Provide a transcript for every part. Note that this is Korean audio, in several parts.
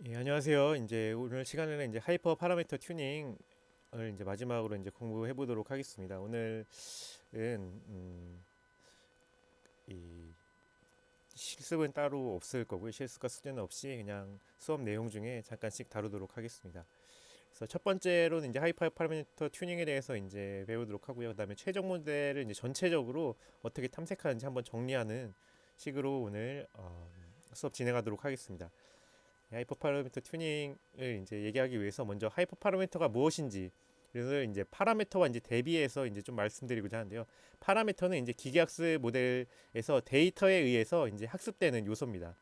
예, 안녕하세요. 이제 오늘 시간에는 이제 하이퍼 파라미터 튜닝을 이제 마지막으로 이제 공부해 보도록 하겠습니다. 오늘은 이 실습은 따로 없을 거고요. 실습과 숙제는 없이 그냥 수업 내용 중에 잠깐씩 다루도록 하겠습니다. 그래서 첫 번째로는 이제 하이퍼 파라미터 튜닝에 대해서 이제 배우도록 하고요. 그다음에 최종 모델을 이제 전체적으로 어떻게 탐색하는지 한번 정리하는 식으로 오늘 수업 진행하도록 하겠습니다. 하이퍼 파라미터 튜닝을 이제 얘기하기 위해서 먼저 하이퍼 파라미터가 무엇인지 그래서 이제 파라미터와 이제 대비해서 이제 좀 말씀드리고자 하는데요. 파라미터는 이제 기계학습 모델에서 데이터에 의해서 이제 학습되는 요소입니다.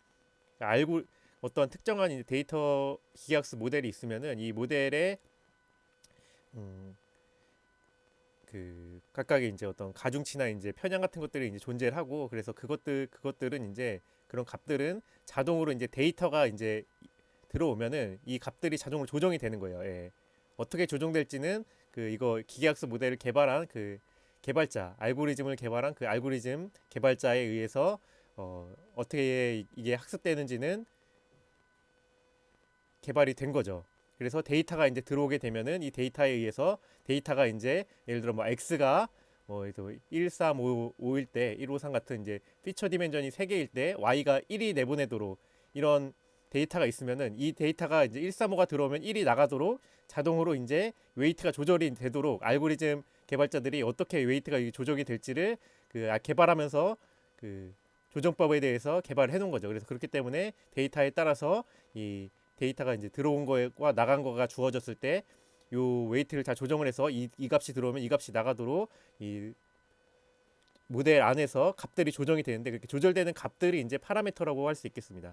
그러니까 알고 어떤 특정한 이제 데이터 기계학습 모델이 있으면은 이 모델에 음, 그 각각의 이제 어떤 가중치나 이제 편향 같은 것들이 이제 존재를 하고 그래서 그것들은 이제 그런 값들은 자동으로 이제 데이터가 이제 들어오면은 이 값들이 자동으로 조정이 되는 거예요. 예. 어떻게 조정될지는 그 이거 기계학습 모델을 개발한 그 개발자 알고리즘을 개발한 그 알고리즘 개발자에 의해서 어떻게 이게 학습되는지는 개발이 된 거죠. 그래서 데이터가 이제 들어오게 되면은 이 데이터에 의해서 데이터가 이제 예를 들어 뭐 x가 뭐 135일 때 153 같은 이제 피처 디멘전이 3개일 때 y가 1이 내보내도록 이런 데이터가 있으면은 이 데이터가 이제 135가 들어오면 1이 나가도록 자동으로 이제 웨이트가 조절이 되도록 알고리즘 개발자들이 어떻게 웨이트가 조정이 될지를 개발하면서 그 조정법에 대해서 개발을 해놓은 거죠. 그래서 그렇기 때문에 데이터에 따라서 이 데이터가 이제 들어온 거와 나간 거가 주어졌을 때 요 웨이트를 다 조정을 해서 이 값이 들어오면 이 값이 나가도록 이 모델 안에서 값들이 조정이 되는데 그렇게 조절되는 값들이 이제 파라미터라고 할 수 있겠습니다.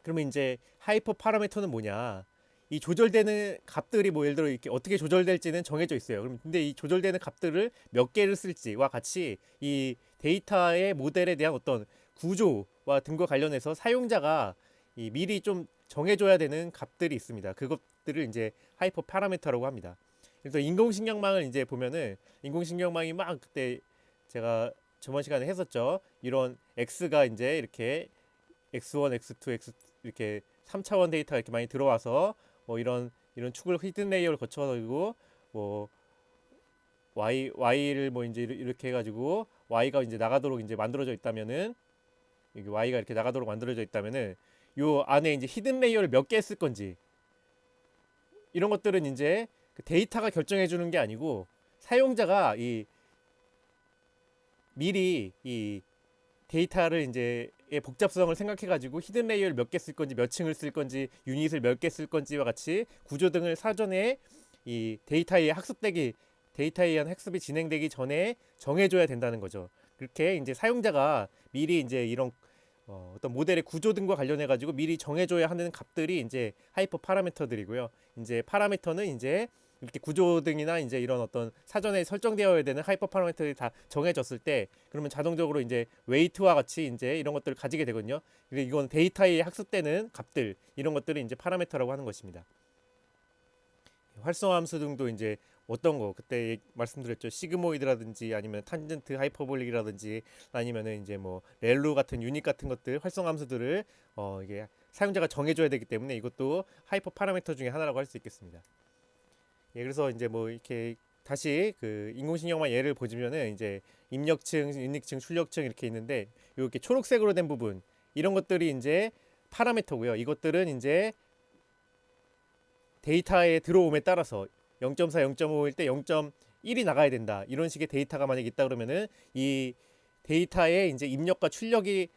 그러면 이제 하이퍼 파라미터는 뭐냐? 이 조절되는 값들이 뭐 예를 들어 이렇게 어떻게 조절될지는 정해져 있어요. 그럼 근데 이 조절되는 값들을 몇 개를 쓸지와 같이 이 데이터의 모델에 대한 어떤 구조와 등과 관련해서 사용자가 이 미리 좀 정해줘야 되는 값들이 있습니다. 그것들을 이제 하이퍼 파라미터라고 합니다. 그래서 인공신경망을 이제 보면은 인공신경망이 막 그때 제가 저번 시간에 했었죠. 이런 x가 이제 이렇게 x1, x2, x 이렇게 3차원 데이터가 이렇게 많이 들어와서 뭐 이런 축을 히든 레이어를 거쳐가지고 뭐 y를 뭐 이제 이렇게 해가지고 y가 이제 나가도록 이제 만들어져 있다면은 이게 y가 이렇게 나가도록 만들어져 있다면은 요 안에 이제 히든 레이어를 몇 개 쓸 건지 이런 것들은 이제 그 데이터가 결정해 주는 게 아니고 사용자가 이 미리 이 데이터를 이제 의 복잡성을 생각해 가지고 히든 레이어를 몇 개 쓸 건지 몇 층을 쓸 건지 유닛을 몇 개 쓸 건지와 같이 구조 등을 사전에 이 데이터에 의한 학습이 진행되기 전에 정해줘야 된다는 거죠. 그렇게 이제 사용자가 미리 이제 이런 어떤 모델의 구조 등과 관련해 가지고 미리 정해줘야 하는 값들이 이제 하이퍼 파라미터들이고요. 이제 파라미터는 이제 이렇게 구조 등이나 이제 이런 어떤 사전에 설정되어야 되는 하이퍼 파라미터들이 다 정해졌을 때 그러면 자동적으로 이제 웨이트와 같이 이제 이런 것들을 가지게 되거든요. 그리고 이건 데이터에 학습되는 값들 이런 것들을 이제 파라미터라고 하는 것입니다. 활성함수 등도 이제 어떤 거 그때 말씀드렸죠. 시그모이드라든지 아니면 탄젠트 하이퍼볼릭이라든지 아니면은 이제 뭐 렐로 같은 유닛 같은 것들 활성함수들을 이게 사용자가 정해줘야 되기 때문에 이것도 하이퍼 파라미터 중에 하나라고 할 수 있겠습니다. 예, 그래서 이제 뭐 이렇게 다시 그 인공신경만 예를 보시면은 이제 입력층, 인력층, 출력층 이렇게 있는데 이렇게 초록색으로 된 부분 이런 것들이 이제 파라미터고요. 이것들은 이제 데이터에 들어옴에 따라서 0.4, 0.5일 때 0.1이 나가야 된다. 이런 식의 데이터가 만약 있다 그러면은 이 데이터에 이제 입력과 출력이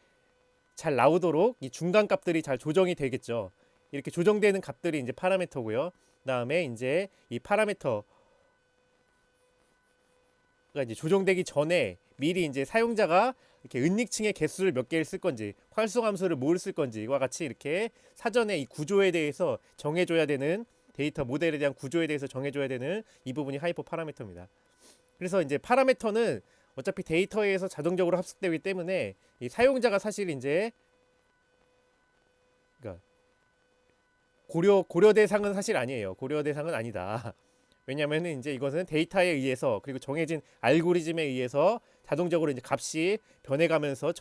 잘 나오도록 이 중간 값들이 잘 조정이 되겠죠. 이렇게 조정되는 값들이 이제 파라미터고요. 그다음에 이제 이 파라미터가 이제 조정되기 전에 미리 이제 사용자가 이렇게 은닉층의 개수를 몇 개를 쓸 건지, 활성함수를 뭘 쓸 건지와 같이 이렇게 사전에 이 구조에 대해서 정해줘야 되는 데이터 모델에 대한 구조에 대해서 정해줘야 되는 이 부분이 하이퍼 파라미터입니다. 그래서 이제 파라미터는 어차피 데이터에서 자동적으로 합숙되기 때문에 이 사용자가 사실 이제 그러니까 고려 대상은 사실 아니에요. 고려 대상은 아니다. 왜냐면은 이제 이것은 데이터에 의해서 그리고 정해진 알고리즘에 의해서 자동적으로 이제 값이 변해가면서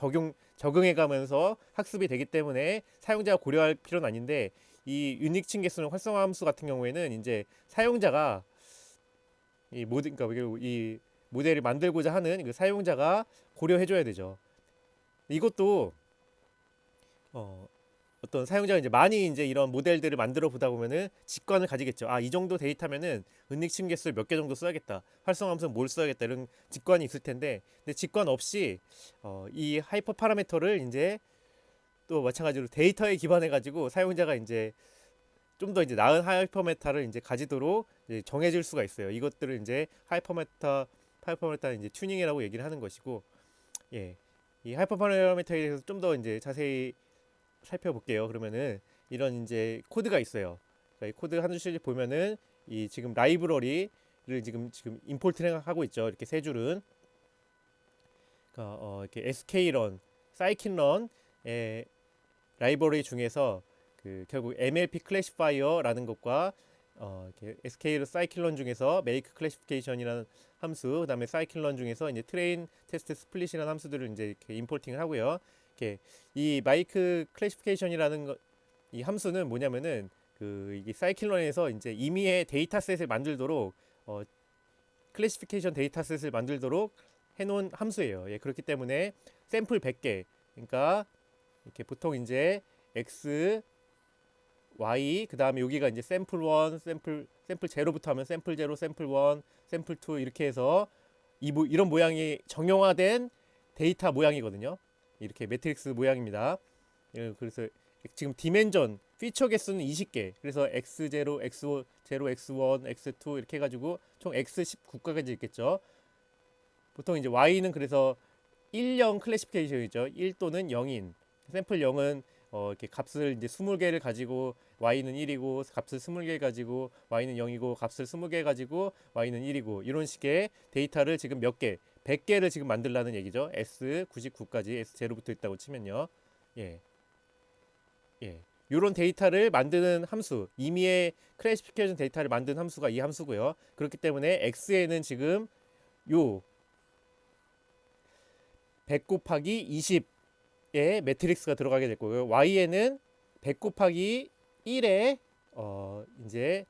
적응해가면서 학습이 되기 때문에 사용자가 고려할 필요는 아닌데, 이 유닉칭 개수는 활성화 함수 같은 경우에는 이제 사용자가 그러니까 이 모델을 만들고자 하는 그 사용자가 고려해줘야 되죠. 이것도 어, 어떤 사용자가 이제 많이 이제 이런 모델들을 만들어 보다 보면은 직관을 가지겠죠. 아, 이 정도 데이터면은 은닉침 개수를 몇 개 정도 써야겠다. 활성함수는 뭘 써야겠다. 이런 직관이 있을 텐데, 근데 직관 없이 이 하이퍼 파라미터를 이제 또 마찬가지로 데이터에 기반해 가지고 사용자가 이제 좀 더 이제 나은 하이퍼메타를 이제 가지도록 이제 정해질 수가 있어요. 이것들을 이제 하이퍼메타 이제 튜닝이라고 얘기를 하는 것이고, 예, 이 하이퍼 파라미터에 대해서 좀 더 이제 자세히 살펴볼게요. 그러면은 이런 이제 코드가 있어요. 그러니까 이 코드 한 줄씩 보면은 이 지금 라이브러리를 지금 임포트를 하고 있죠. 이렇게 세 줄은 그러니까 이렇게 skrun, scikit-run의 라이브러리 중에서 그 결국 MLP 클래시파이어라는 것과 이렇게 SK를 scikit-run 중에서 make classification이라는 함수, 그다음에 scikit-run 중에서 이제 train test split이라는 함수들을 이제 이렇게 임포팅을 하고요. 이렇게 이 make classification이라는 이 함수는 뭐냐면은 그 이게 scikit-run에서 이제 임의의 데이터셋을 만들도록 클래시피케이션 데이터셋을 만들도록 해놓은 함수예요. 예, 그렇기 때문에 샘플 100개, 그러니까 이렇게 보통 이제 x, y, 그 다음에 여기가 이제 샘플 1, 샘플 제로부터 하면 샘플 제로, 샘플 1, 샘플 2 이렇게 해서 이런 모양이 정형화된 데이터 모양이거든요. 이렇게 매트릭스 모양입니다. 예, 그래서 지금 디멘전 피처 개수는 20개. 그래서 x0, x0, x1, x2 이렇게 해가지고 총 x19까지 있겠죠. 보통 이제 y는 그래서 1형 클래시피케이션이죠. 1 또는 0인. 샘플 0은 이렇게 값을 이제 20개를 가지고 y는 1이고, 값을 20개 가지고 y는 0이고, 값을 20개 가지고 y는 1이고, 이런 식의 데이터를 지금 몇 개, 100개를 지금 만들라는 얘기죠. S99까지 S0부터 있다고 치면요. 예. 예. 요런 데이터를 만드는 함수, 임의의 클래시피케이션 데이터를 만드는 함수가 이 함수고요. 그렇기 때문에 x에는 지금 요 100 곱하기 20의 매트릭스가 들어가게 될 거고요. y에는 100 곱하기 1의 이제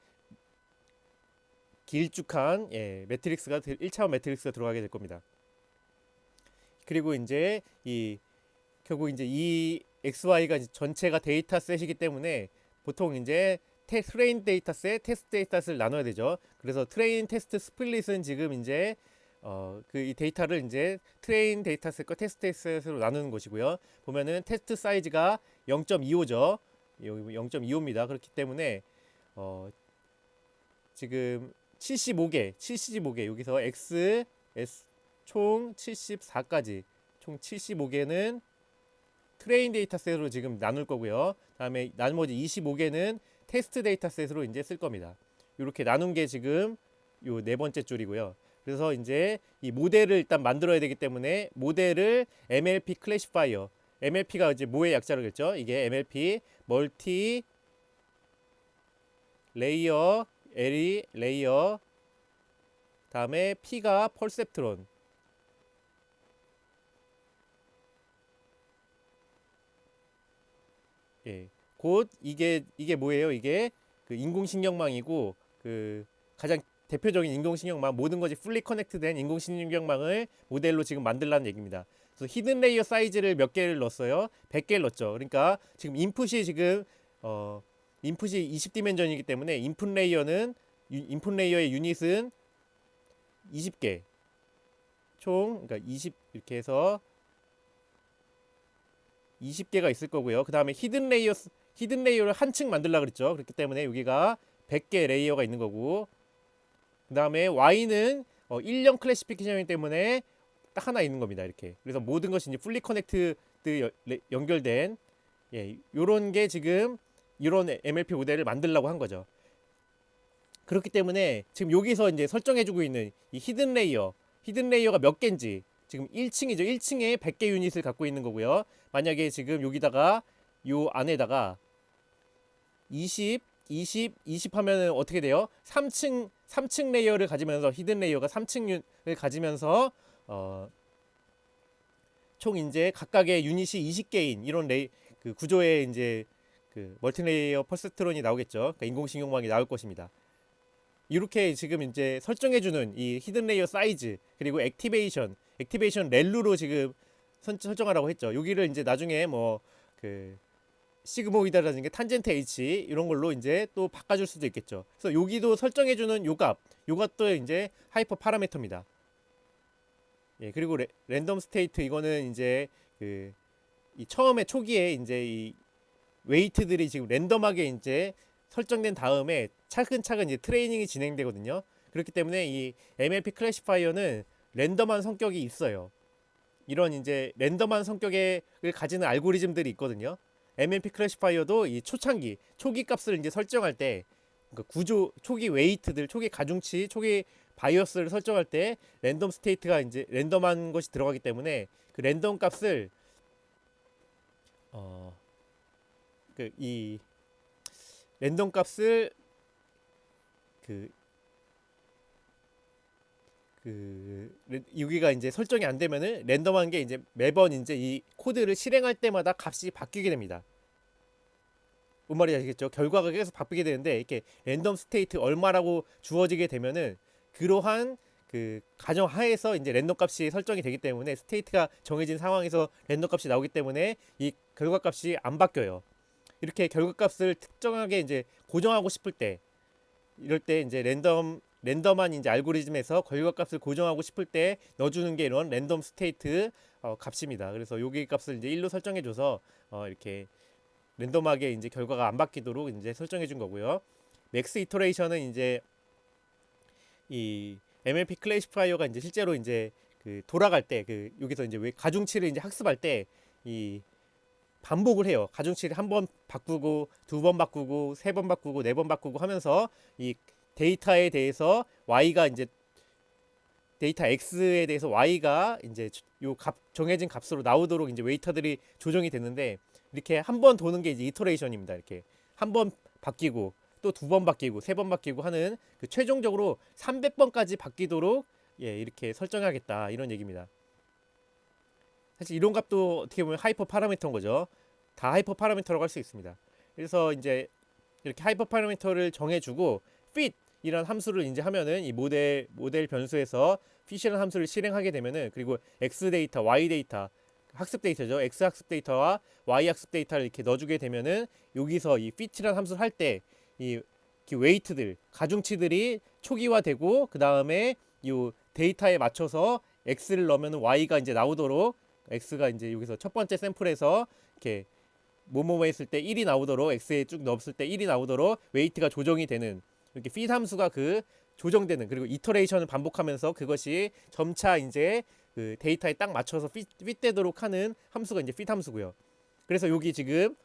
길쭉한 매트릭스가 1차원 매트릭스가 들어가게 될 겁니다. 그리고 이제 이 결국 이제 이 XY가 전체가 데이터셋이기 때문에 보통 이제 트레인 데이터셋, 테스트 데이터셋을 나눠야 되죠. 그래서 트레인 테스트 스플릿은 지금 이제 그 이 데이터를 이제 트레인 데이터셋과 테스트 데이터셋으로 나누는 것이고요. 보면은 테스트 사이즈가 0.25죠. 0.25입니다. 그렇기 때문에 지금 75개 여기서 X, S 총 74까지 총 75개는 트레인 데이터셋으로 지금 나눌 거고요. 다음에 나머지 25개는 테스트 데이터셋으로 이제 쓸 겁니다. 이렇게 나눈 게 지금 요 네 번째 줄이고요. 그래서 이제 이 모델을 일단 만들어야 되기 때문에 모델을 MLP 클래시파이어, MLP가 이제 뭐의 약자로겠죠? 이게 MLP 멀티 레이어, L이 레이어, 다음에 P가 퍼셉트론. 예. 곧 이게 뭐예요? 이게 그 인공신경망이고, 그 가장 대표적인 인공신경망, 모든 것이 풀리 커넥트된 인공신경망을 모델로 지금 만들라는 얘기입니다. 그래서 히든 레이어 사이즈를 몇 개를 넣었어요? 100개를 넣었죠. 그러니까 지금 인풋이 지금 인풋이 20디멘전이기 때문에 인풋 레이어의 유닛은 20개. 총 그러니까 20 이렇게 해서 20개가 있을 거고요. 그다음에 히든 레이어를 한 층 만들려고 그랬죠. 그렇기 때문에 여기가 100개 레이어가 있는 거고, 그다음에 Y는 1형 클래시피케이션이기 때문에 딱 하나 있는 겁니다. 이렇게. 그래서 모든 것이 이제 풀리 커넥트 연결된 요런 게 지금 이런 MLP 모델을 만들려고 한 거죠. 그렇기 때문에 지금 여기서 이제 설정해주고 있는 이 히든 레이어가 몇 개인지, 지금 1층이죠. 1층에 100개 유닛을 갖고 있는 거고요. 만약에 지금 여기다가 요 안에다가 20 20 하면은 어떻게 돼요? 3층 레이어를 가지면서 히든 레이어가 3층을 가지면서 총 이제 각각의 유닛이 20개인 이런 그 구조의 이제 그 멀티레이어 퍼스트론이 나오겠죠. 그러니까 인공신경망이 나올 것입니다. 이렇게 지금 이제 설정해주는 이 히든 레이어 사이즈 그리고 액티베이션 렐루로 지금 설정하라고 했죠. 여기를 이제 나중에 뭐 그 시그모이드라든지 탄젠트 H 이런 걸로 이제 또 바꿔줄 수도 있겠죠. 그래서 여기도 설정해주는 요값도 이제 하이퍼 파라미터입니다. 예, 그리고 랜덤 스테이트 이거는 이제 그 이 처음에 초기에 이제 이 웨이트들이 지금 랜덤하게 이제 설정된 다음에 차근차근 이제 트레이닝이 진행되거든요. 그렇기 때문에 이 MLP 클래시파이어는 랜덤한 성격이 있어요. 이런 이제 랜덤한 성격을 가지는 알고리즘들이 있거든요. MLP 클래시파이어도 이 초기 값을 이제 설정할 때 그러니까 초기 웨이트들, 초기 가중치, 초기 바이어스를 설정할 때 랜덤 스테이트가 이제 랜덤한 것이 들어가기 때문에 그 랜덤 값을 이 랜덤 값을 여기가 이제 설정이 안 되면은 랜덤한 게 이제 매번 이제 이 코드를 실행할 때마다 값이 바뀌게 됩니다. 뭔 말인지 아시겠죠? 결과가 계속 바뀌게 되는데 이렇게 랜덤 스테이트 얼마라고 주어지게 되면은 그러한 그 가정 하에서 이제 랜덤 값이 설정이 되기 때문에 스테이트가 정해진 상황에서 랜덤 값이 나오기 때문에 이 결과 값이 안 바뀌어요. 이렇게 결과 값을 특정하게 이제 고정하고 싶을 때 이럴 때 이제 랜덤한 이제 알고리즘에서 결과 값을 고정하고 싶을 때 넣어주는 게 이런 랜덤 스테이트 값입니다. 그래서 여기 값을 이제 1로 설정해줘서 이렇게 랜덤하게 이제 결과가 안 바뀌도록 이제 설정해준 거고요. 맥스 이터레이션은 이제 이 MLP 클래시파이어가 이제 실제로 이제 그 돌아갈 때 여기서 이제 왜 가중치를 이제 학습할 때 이 반복을 해요. 가중치를 한 번 바꾸고 두 번 바꾸고 세 번 바꾸고 네 번 바꾸고 하면서 이 데이터에 대해서 y가 이제 데이터 x에 대해서 y가 이제 요 정해진 값으로 나오도록 이제 웨이터들이 조정이 됐는데 이렇게 한 번 도는 게 이제 이터레이션입니다. 이렇게 한 번 바뀌고 또 두 번 바뀌고 세 번 바뀌고 하는 그 최종적으로 300번까지 바뀌도록 이렇게 설정하겠다 이런 얘기입니다. 사실 이런 값도 어떻게 보면 하이퍼 파라미터인 거죠. 다 하이퍼 파라미터라고 할 수 있습니다. 그래서 이제 이렇게 하이퍼 파라미터를 정해주고 fit 이란 함수를 이제 하면은 이 모델 변수에서 fit이라는 함수를 실행하게 되면은 그리고 x 데이터, y 데이터 학습 데이터죠. x 학습 데이터와 y 학습 데이터를 이렇게 넣어주게 되면은 여기서 이 fit이라는 함수를 할 때 이 웨이트들 가중치들이 초기화되고 그 다음에 이 데이터에 맞춰서 x를 넣으면 y가 이제 나오도록 x가 이제 여기서 첫 번째 샘플에서 이렇게 뭐뭐 했을 때 1이 나오도록 x에 쭉 넣었을 때 1이 나오도록 웨이트가 조정이 되는 이렇게 fit 함수가 그 조정되는 그리고 이터레이션을 반복하면서 그것이 점차 이제 그 데이터에 딱 맞춰서 핏되도록 하는 함수가 이제 fit 함수고요. 그래서 여기 지금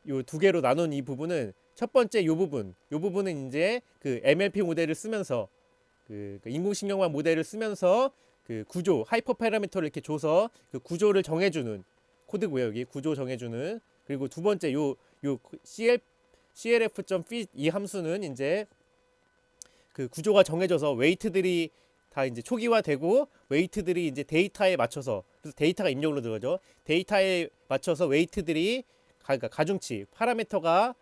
요 두 개로 나눈 이 부분은 첫 번째 요 부분은 이제 그 MLP 모델을 쓰면서 그 인공신경망 모델을 쓰면서 그 구조 하이퍼 파라미터를 이렇게 줘서 그 구조를 정해주는 코드고요. 여기 구조 정해주는 그리고 두 번째 요 CLF.fit 이 함수는 이제 그 구조가 정해져서 웨이트들이 다 이제 초기화되고 웨이트들이 이제 데이터에 맞춰서 그래서 데이터가 입력으로 들어가죠. 데이터에 맞춰서 웨이트들이 그러니까 가중치 파라미터가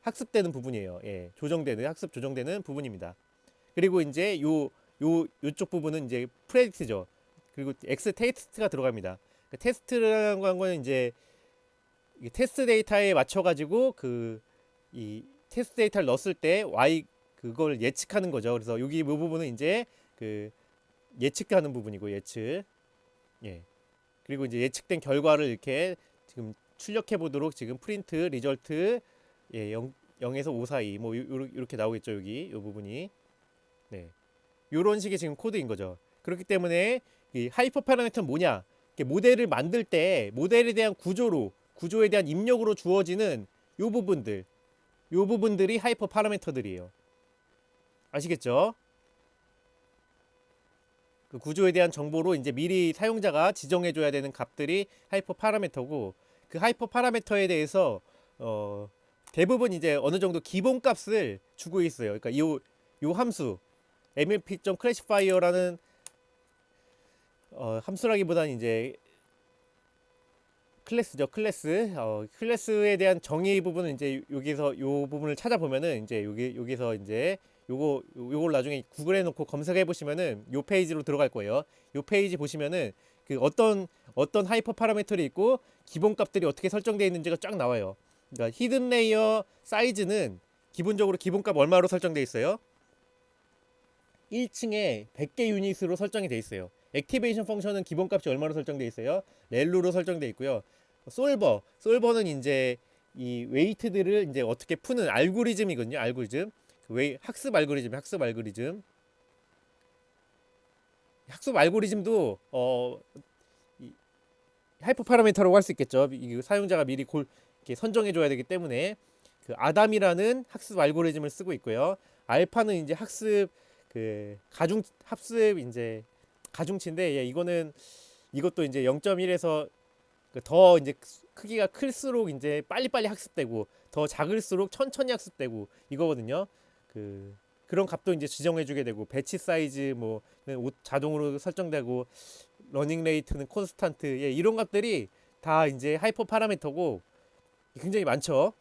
학습되는 부분이에요. 학습 조정되는 부분입니다. 그리고 이제 요쪽 부분은 이제 프레딕트죠. 그리고 x 테스트가 들어갑니다. 그러니까 테스트라는 거는 이제 테스트 데이터에 맞춰 가지고 이 테스트 데이터를 넣었을 때 y 그걸 예측하는 거죠. 그래서 여기 이 부분은 이제 그 예측하는 부분이고 예측. 그리고 이제 예측된 결과를 이렇게 지금 출력해 보도록 지금 프린트 리절트 0에서 5 사이 뭐 이렇게 나오겠죠. 여기 이 부분이 요런 식의 지금 코드인 거죠. 그렇기 때문에 이 하이퍼 파라미터는 뭐냐? 모델을 만들 때 모델에 대한 구조에 대한 입력으로 주어지는 요 부분들이 하이퍼 파라미터들이에요. 아시겠죠? 그 구조에 대한 정보로 이제 미리 사용자가 지정해 줘야 되는 값들이 하이퍼 파라미터고 그 하이퍼 파라미터에 대해서 대부분 이제 어느 정도 기본 값을 주고 있어요. 그러니까 요 함수 mlp.classifier라는 함수라기보다는 이제 클래스죠. 클래스에 대한 정의 부분은 이제 여기서 요 부분을 찾아보면은 이제 여기서 이제 요걸 나중에 구글에 놓고 검색해 보시면은 요 페이지로 들어갈 거예요. 요 페이지 보시면은 그 어떤 하이퍼 파라미터들이 있고 기본 값들이 어떻게 설정되어 있는지가 쫙 나와요. 그러니까 히든 레이어 사이즈는 기본적으로 기본값 얼마로 설정되어 있어요? 1층에 100개 유닛으로 설정이 되어 있어요. 액티베이션 펑션은 기본값이 얼마로 설정되어 있어요? 렐루로 설정되어 있고요. 솔버는 이제 이 웨이트들을 이제 어떻게 푸는 알고리즘이거든요. 알고리즘. 학습 알고리즘도 하이퍼 파라미터라고 할 수 있겠죠. 이 사용자가 미리 이렇게 선정해 줘야 되기 때문에 그 아담이라는 학습 알고리즘을 쓰고 있고요. 알파는 이제 합습 이제 가중치인데 이것도 이제 0.1에서 더 이제 크기가 클수록 이제 빨리빨리 학습되고 더 작을수록 천천히 학습되고 이거거든요. 그런 값도 이제 지정해주게 되고 배치 사이즈 자동으로 설정되고 러닝 레이트는 콘스탄트 이런 값들이 다 이제 하이퍼 파라미터고 굉장히 많죠.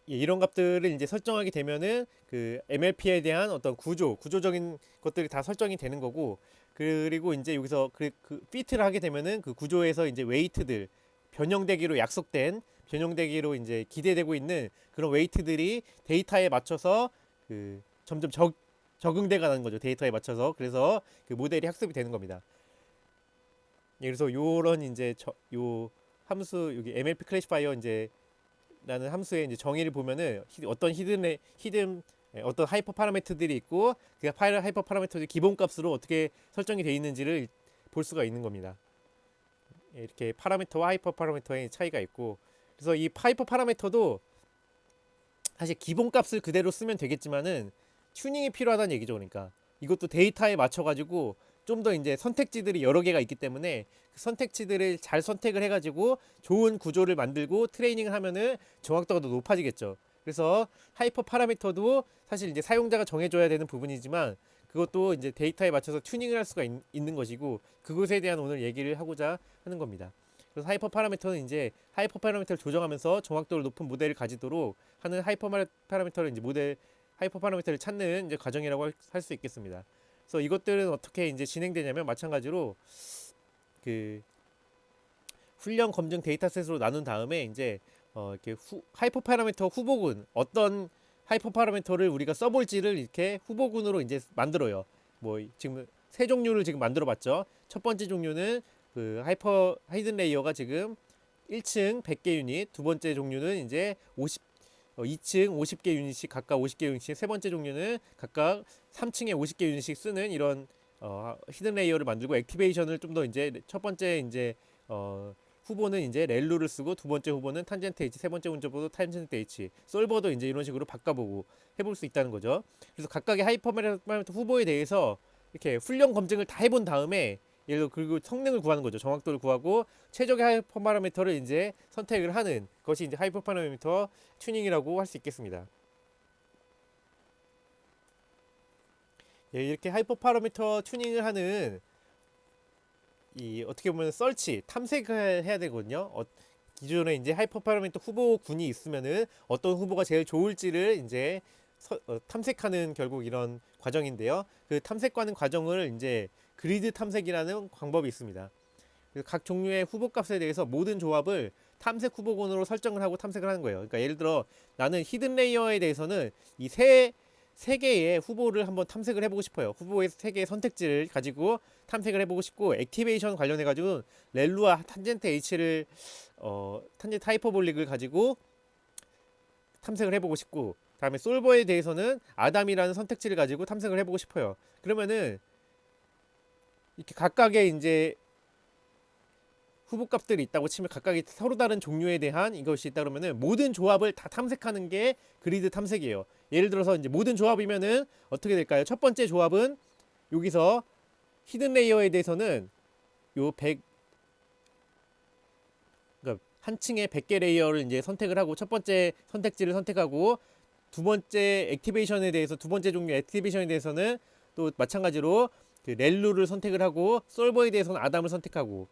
이런 값들을 이제 설정하게 되면은 그 MLP에 대한 어떤 구조적인 것들이 다 설정이 되는 거고 그리고 이제 여기서 피트를 하게 되면은 그 구조에서 이제 웨이트들 변형되기로 이제 기대되고 있는 그런 웨이트들이 데이터에 맞춰서 점점 적응돼 가는 거죠. 데이터에 맞춰서. 그래서 그 모델이 학습이 되는 겁니다. 그래서 요런 이제 요 함수 여기 MLP 클래시파이어 이제 라는 함수의 이제 정의를 보면은 어떤 하이퍼 파라미터들이 있고 그 하이퍼 파라미터들 기본값으로 어떻게 설정이 되어 있는지를 볼 수가 있는 겁니다. 이렇게 파라미터와 하이퍼 파라미터의 차이가 있고 그래서 이 하이퍼 파라미터도 사실 기본값을 그대로 쓰면 되겠지만은 튜닝이 필요하다는 얘기죠. 그러니까 이것도 데이터에 맞춰 가지고 좀 더 이제 선택지들이 여러 개가 있기 때문에 그 선택지들을 잘 선택을 해가지고 좋은 구조를 만들고 트레이닝을 하면은 정확도가 더 높아지겠죠. 그래서 하이퍼 파라미터도 사실 이제 사용자가 정해줘야 되는 부분이지만 그것도 이제 데이터에 맞춰서 튜닝을 할 수가 있는 것이고 그것에 대한 오늘 얘기를 하고자 하는 겁니다. 그래서 하이퍼 파라미터는 이제 하이퍼 파라미터를 조정하면서 정확도를 높은 모델을 가지도록 하는 파라미터를 이제 하이퍼 파라미터를 찾는 이제 과정이라고 할 수 있겠습니다. 그래서 이것들은 어떻게 이제 진행되냐면 마찬가지로 그 훈련 검증 데이터셋으로 나눈 다음에 이제 이렇게 하이퍼 파라미터 후보군 어떤 하이퍼 파라미터를 우리가 써볼지를 이렇게 후보군으로 이제 만들어요. 지금 세 종류를 지금 만들어봤죠. 첫 번째 종류는 그 하이든 레이어가 지금 1층 100개 유닛, 두 번째 종류는 이제 2층 50개 유닛씩 각각 50개 유닛씩, 세 번째 종류는 각각 3층에 50개 유닛씩 쓰는 이런 히든 레이어를 만들고 액티베이션을 좀 더 이제 첫 번째 이제 후보는 이제 렐루를 쓰고 두 번째 후보는 탄젠트 H, 세 번째 후보도 탄젠트 H, 솔버도 이제 이런 식으로 바꿔보고 해볼 수 있다는 거죠. 그래서 각각의 하이퍼 파라미터 후보에 대해서 이렇게 훈련 검증을 다 해본 다음에 예를 들어 그리고 성능을 구하는 거죠. 정확도를 구하고 최적의 하이퍼 파라미터를 이제 선택을 하는 것이 이제 하이퍼 파라미터 튜닝이라고 할 수 있겠습니다. 이렇게 하이퍼 파라미터 튜닝을 하는 어떻게 보면 탐색을 해야 되거든요. 기존에 이제 하이퍼 파라미터 후보군이 있으면은 어떤 후보가 제일 좋을지를 이제 탐색하는 결국 이런 과정인데요. 그 탐색하는 과정을 이제 그리드 탐색이라는 방법이 있습니다. 각 종류의 후보값에 대해서 모든 조합을 탐색 후보군으로 설정을 하고 탐색을 하는 거예요. 그러니까 예를 들어 나는 히든 레이어에 대해서는 이 세 개의 후보를 한번 탐색을 해보고 싶어요. 후보의 세 개의 선택지를 가지고 탐색을 해보고 싶고 액티베이션 관련해 가지고 렐루와 탄젠트 H를 탄젠트 하이퍼볼릭을 가지고 탐색을 해보고 싶고 다음에 솔버에 대해서는 아담이라는 선택지를 가지고 탐색을 해보고 싶어요. 그러면은 이렇게 각각의 이제 후보값들이 있다고 치면 각각의 서로 다른 종류에 대한 이것이 있다 그러면은 모든 조합을 다 탐색하는 게 그리드 탐색이에요. 예를 들어서 이제 모든 조합이면은 어떻게 될까요? 첫 번째 조합은 여기서 히든 레이어에 대해서는 요 한 층에 100개 레이어를 이제 선택을 하고 첫 번째 선택지를 선택하고 두 번째 액티베이션에 대해서 두 번째 종류 액티베이션에 대해서는 또 마찬가지로 그 렐루를 선택을 하고 솔버에 대해서는 아담을 선택하고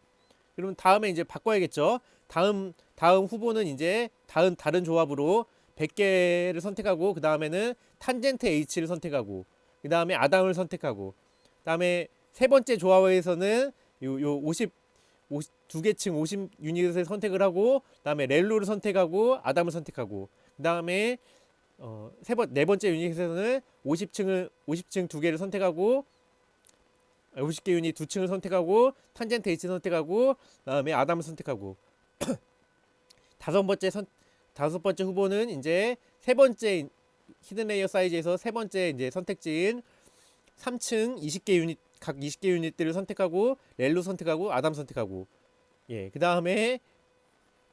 그러면 다음에 이제 바꿔야겠죠. 다음 후보는 이제 다른 조합으로 100개를 선택하고 그 다음에는 탄젠트 H를 선택하고 그 다음에 아담을 선택하고 그 다음에 세 번째 조합에서는 요 2개층 50 유닛을 선택을 하고 그 다음에 렐루를 선택하고 아담을 선택하고 그 다음에 네 번째 유닛에서는 50층 두 개를 선택하고 50개 유닛 두 층을 선택하고 탄젠트 H 선택하고 그다음에 아담을 선택하고 다섯 번째 후보는 이제 세 번째 히든 레이어 사이즈에서 세 번째 이제 선택지인 3층 20개 유닛 각 20개 유닛들을 선택하고 렐루 선택하고 아담 선택하고 예, 그다음에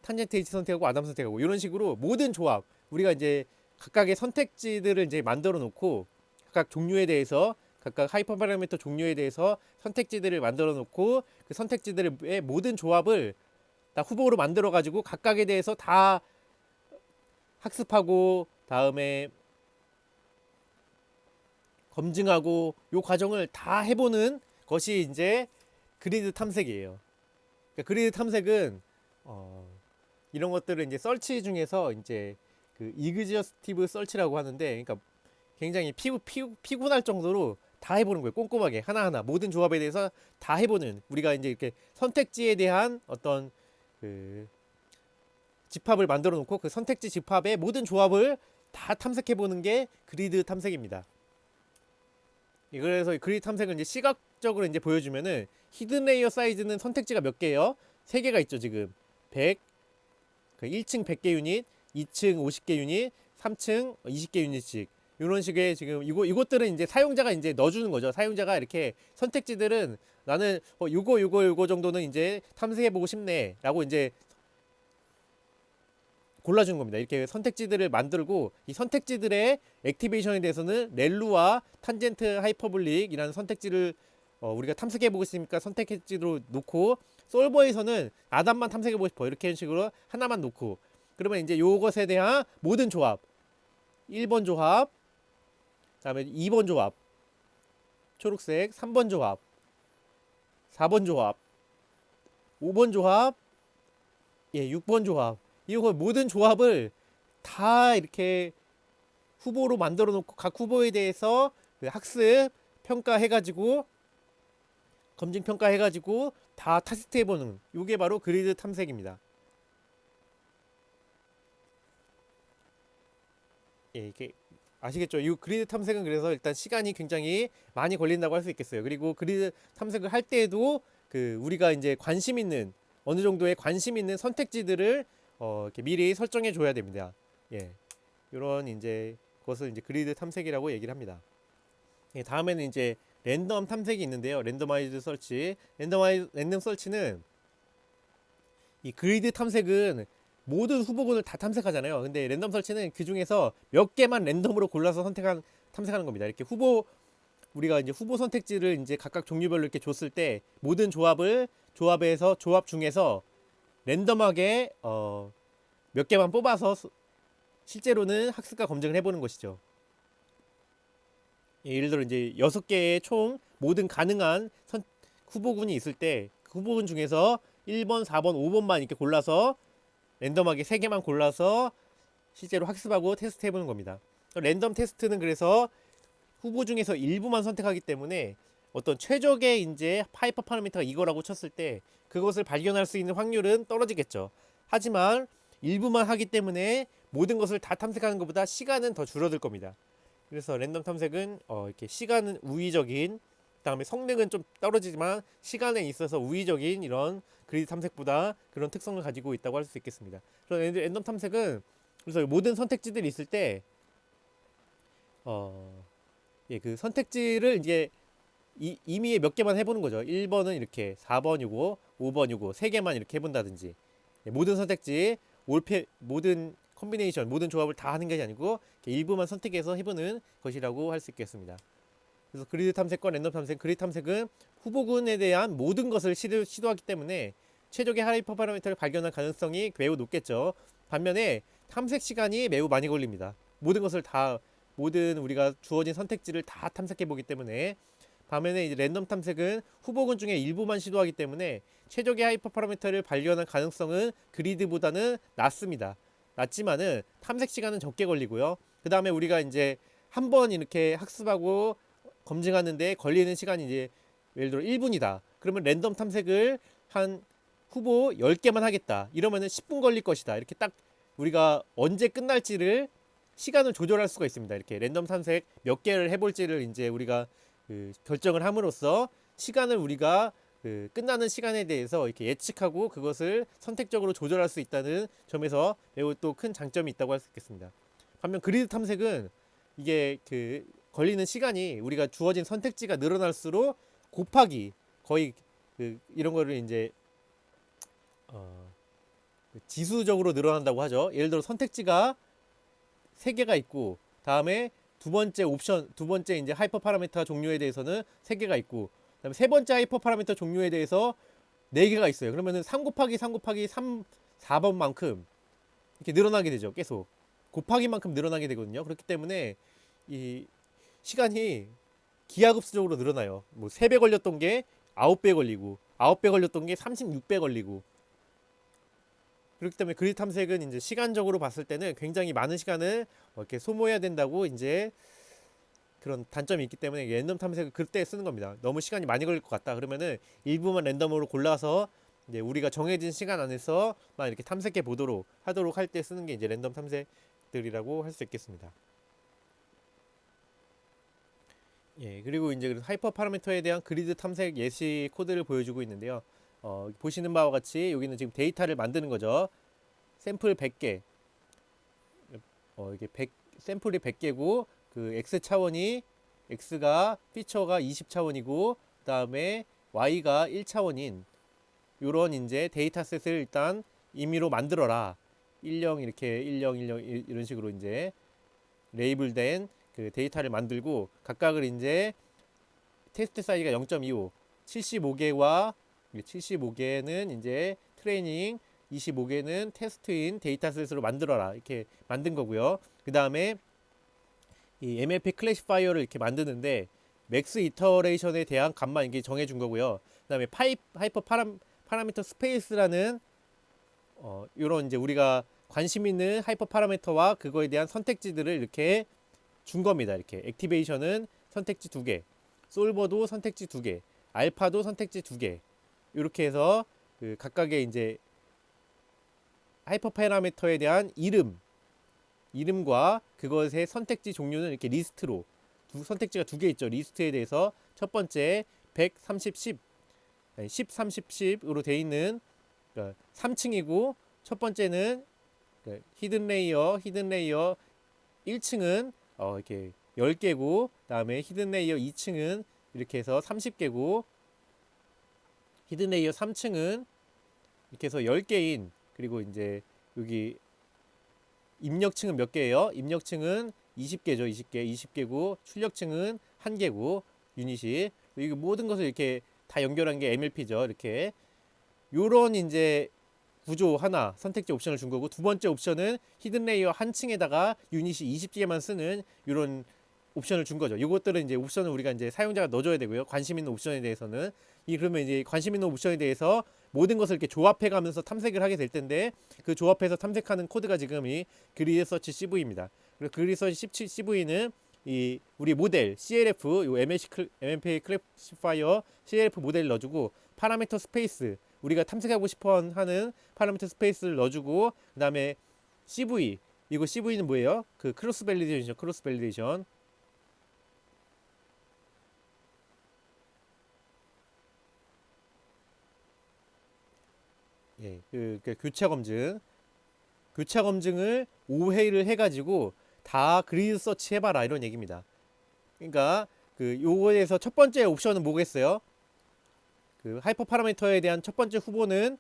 탄젠트 H 선택하고 아담 선택하고 이런 식으로 모든 조합 우리가 이제 각각의 선택지들을 이제 만들어 놓고 각각 종류에 대해서 각각 하이퍼 파라미터 종류에 대해서 선택지들을 만들어 놓고 그 선택지들의 모든 조합을 다 후보로 만들어 가지고 각각에 대해서 다 학습하고 다음에 검증하고 요 과정을 다 해보는 것이 이제 그리드 탐색이에요. 그러니까 그리드 탐색은 이런 것들을 이제 설치 중에서 이제 그 이그저스티브 설치라고 하는데, 그러니까 굉장히 피곤할 정도로 다 해보는 거예요. 꼼꼼하게 하나하나 모든 조합에 대해서 다 해보는, 우리가 이제 이렇게 선택지에 대한 어떤 그 집합을 만들어 놓고 그 선택지 집합의 모든 조합을 다 탐색해 보는 게 그리드 탐색입니다. 그래서 그리드 탐색을 이제 시각적으로 이제 보여주면은 히든 레이어 사이즈는 선택지가 몇 개예요? 3개가 있죠. 지금 100, 1층 100개 유닛, 2층 50개 유닛, 3층 20개 유닛씩 이런 식의 지금 이것들은 이제 사용자가 이제 넣어주는 거죠. 사용자가 이렇게 선택지들은 나는 요거 정도는 이제 탐색해 보고 싶네라고 이제 골라주는 겁니다. 이렇게 선택지들을 만들고 이 선택지들의 액티베이션에 대해서는 렐루와 탄젠트 하이퍼블릭이라는 선택지를 우리가 탐색해보고 있으니까 선택지로 놓고, 솔버에서는 아담만 탐색해보고 싶어 이렇게 식으로 하나만 놓고, 그러면 이제 요것에 대한 모든 조합 1번 조합, 그 다음에 2번 조합 초록색, 3번 조합, 4번 조합, 5번 조합, 예, 6번 조합, 이거 모든 조합을 다 이렇게 후보로 만들어 놓고 각 후보에 대해서 학습 평가해가지고 검증 평가해가지고 다 테스트해보는, 이게 바로 그리드 탐색입니다. 예, 이게 아시겠죠? 이 그리드 탐색은 그래서 일단 시간이 굉장히 많이 걸린다고 할 수 있겠어요. 그리고 그리드 탐색을 할 때에도 그 우리가 이제 관심 있는, 어느 정도의 관심 있는 선택지들을 이렇게 미리 설정해 줘야 됩니다. 예, 이런 이제 그것을 이제 그리드 탐색이라고 얘기를 합니다. 예, 다음에는 이제 랜덤 탐색이 있는데요. 랜더마이즈 설치. 랜덤 설치는, 이 그리드 탐색은 모든 후보군을 다 탐색하잖아요. 근데 랜덤 설치는 그 중에서 몇 개만 랜덤으로 골라서 탐색하는 겁니다. 이렇게 우리가 이제 후보 선택지를 이제 각각 종류별로 이렇게 줬을 때 모든 조합 중에서 랜덤하게 몇 개만 뽑아서 실제로는 학습과 검증을 해보는 것이죠. 예를 들어 이제 6개의 총 모든 가능한 후보군이 있을 때 그 후보군 중에서 1번, 4번, 5번만 이렇게 골라서 랜덤하게 3개만 골라서 실제로 학습하고 테스트 해보는 겁니다. 랜덤 테스트는 그래서 후보 중에서 일부만 선택하기 때문에 어떤 최적의 이제 하이퍼 파라미터가 이거라고 쳤을 때 그것을 발견할 수 있는 확률은 떨어지겠죠. 하지만 일부만 하기 때문에 모든 것을 다 탐색하는 것보다 시간은 더 줄어들 겁니다. 그래서 랜덤 탐색은 이렇게 시간은 우위적인, 그다음에 성능은 좀 떨어지지만 시간에 있어서 우위적인 이런 그리드 탐색보다 그런 특성을 가지고 있다고 할 수 있겠습니다. 그래서 랜덤 탐색은 그래서 모든 선택지들이 있을 때 예, 그 선택지를 이제 이미 몇 개만 해보는 거죠. 1번은 이렇게, 4번 이거, 5번 이거 3개만 이렇게 해본다든지, 예, 모든 선택지 모든 콤비네이션 모든 조합을 다 하는 것이 아니고 일부만 선택해서 해보는 것이라고 할 수 있겠습니다. 그래서 그리드 탐색과 랜덤 탐색, 그리드 탐색은 후보군에 대한 모든 것을 시도하기 때문에 최적의 하이퍼 파라미터를 발견할 가능성이 매우 높겠죠. 반면에 탐색 시간이 매우 많이 걸립니다. 모든 우리가 주어진 선택지를 다 탐색해 보기 때문에. 반면에 이제 랜덤 탐색은 후보군 중에 일부만 시도하기 때문에 최적의 하이퍼 파라미터를 발견할 가능성은 그리드보다는 낮습니다. 낮지만은 탐색 시간은 적게 걸리고요. 그 다음에 우리가 이제 한번 이렇게 학습하고 검증하는데 걸리는 시간이 이제 예를 들어 1분이다. 그러면 랜덤 탐색을 한 후보 10개만 하겠다. 이러면은 10분 걸릴 것이다. 이렇게 딱 우리가 언제 끝날지를 시간을 조절할 수가 있습니다. 이렇게 랜덤 탐색 몇 개를 해볼지를 이제 우리가 결정을 함으로써 시간을 우리가 끝나는 시간에 대해서 이렇게 예측하고 그것을 선택적으로 조절할 수 있다는 점에서 매우 또 큰 장점이 있다고 할 수 있겠습니다. 반면 그리드 탐색은 이게 걸리는 시간이 우리가 주어진 선택지가 늘어날수록 곱하기 거의 이런 거를 이제 지수적으로 늘어난다고 하죠. 예를 들어 선택지가 3개가 있고 다음에 두 번째 이제 하이퍼 파라미터 종류에 대해서는 3개가 있고 그다음에 세 번째 하이퍼 파라미터 종류에 대해서 4개가 있어요. 그러면은 3 곱하기 3 곱하기 3 4번만큼 이렇게 늘어나게 되죠. 계속 곱하기만큼 늘어나게 되거든요. 그렇기 때문에 이 시간이 기하급수적으로 늘어나요. 뭐 3배 걸렸던 게 9배 걸리고 9배 걸렸던 게 36배 걸리고. 그렇기 때문에 그리드 탐색은 이제 시간적으로 봤을 때는 굉장히 많은 시간을 이렇게 소모해야 된다고 이제 그런 단점이 있기 때문에 랜덤 탐색을 그때 쓰는 겁니다. 너무 시간이 많이 걸릴 것 같다 그러면은 일부만 랜덤으로 골라서 이제 우리가 정해진 시간 안에서만 이렇게 탐색해 보도록 하도록 할 때 쓰는 게 이제 랜덤 탐색들이라고 할 수 있겠습니다. 예, 그리고 이제 하이퍼 파라미터에 대한 그리드 탐색 예시 코드를 보여주고 있는데요. 보시는 바와 같이 여기는 지금 데이터를 만드는 거죠. 샘플 100개. 이게 샘플이 100개고 그 x 차원이 x가 피처가 20차원이고 그다음에 y가 1차원인 요런 이제 데이터셋을 일단 임의로 만들어라. 10 이렇게 10 이런 식으로 이제 레이블된 그 데이터를 만들고 각각을 이제 테스트 사이즈가 0.25 75개와 75개는 이제 트레이닝 25개는 테스트인 데이터셋으로 만들어라 이렇게 만든 거고요. 그 다음에 이 MLP 클래시파이어를 이렇게 만드는데 맥스 이터레이션에 대한 값만 이게 정해준 거고요. 그 다음에 하이퍼 파라미터 스페이스라는 요런 이제 우리가 관심 있는 하이퍼 파라미터와 그거에 대한 선택지들을 이렇게 준 겁니다. 이렇게 액티베이션은 선택지 2개, 솔버도 선택지 2개, 알파도 선택지 2개. 이렇게 해서 그 각각의 이제 하이퍼 파라미터에 대한 이름과 그것의 선택지 종류는 이렇게 리스트로 선택지가 2개 있죠. 리스트에 대해서 첫 번째 100, 30, 10, 10, 30, 10으로 돼 있는 3층이고 첫 번째는 히든 레이어 1층은 이렇게 10개고 그다음에 히든 레이어 2층은 이렇게 해서 30개고 히든 레이어 3층은 이렇게 해서 10개인 그리고 이제 여기 입력층은 몇 개예요? 입력층은 20개죠. 20개고 출력층은 1개고 유닛이 이 모든 것을 이렇게 다 연결한 게 MLP죠. 이렇게 요런 이제 구조 하나 선택지 옵션을 준 거고 두 번째 옵션은 히든 레이어 한 층에다가 유닛이 20개만 쓰는 이런 옵션을 준 거죠. 이것들은 이제 옵션을 우리가 이제 사용자가 넣어줘야 되고요. 관심 있는 옵션에 대해서는 그러면 이제 관심 있는 옵션에 대해서 모든 것을 이렇게 조합해 가면서 탐색을 하게 될 텐데 그 조합해서 탐색하는 코드가 지금 이 그리드 서치 CV입니다. 그리고 그리드 서치 CV는 이 우리 모델 CLF 요 MLP 클래시파이어 CLF 모델을 넣어주고 파라미터 스페이스 우리가 탐색하고 싶어하는 파라미터 스페이스를 넣어주고 그 다음에 CV 이거 CV는 뭐예요? 그 크로스 밸리데이션 예, 그 교차 검증을 5회를 해가지고 다 그리드 서치 해봐라 이런 얘기입니다. 그러니까 그 요거에서 첫 번째 옵션은 뭐겠어요? 그 하이퍼 파라미터에 대한 첫 번째 후보는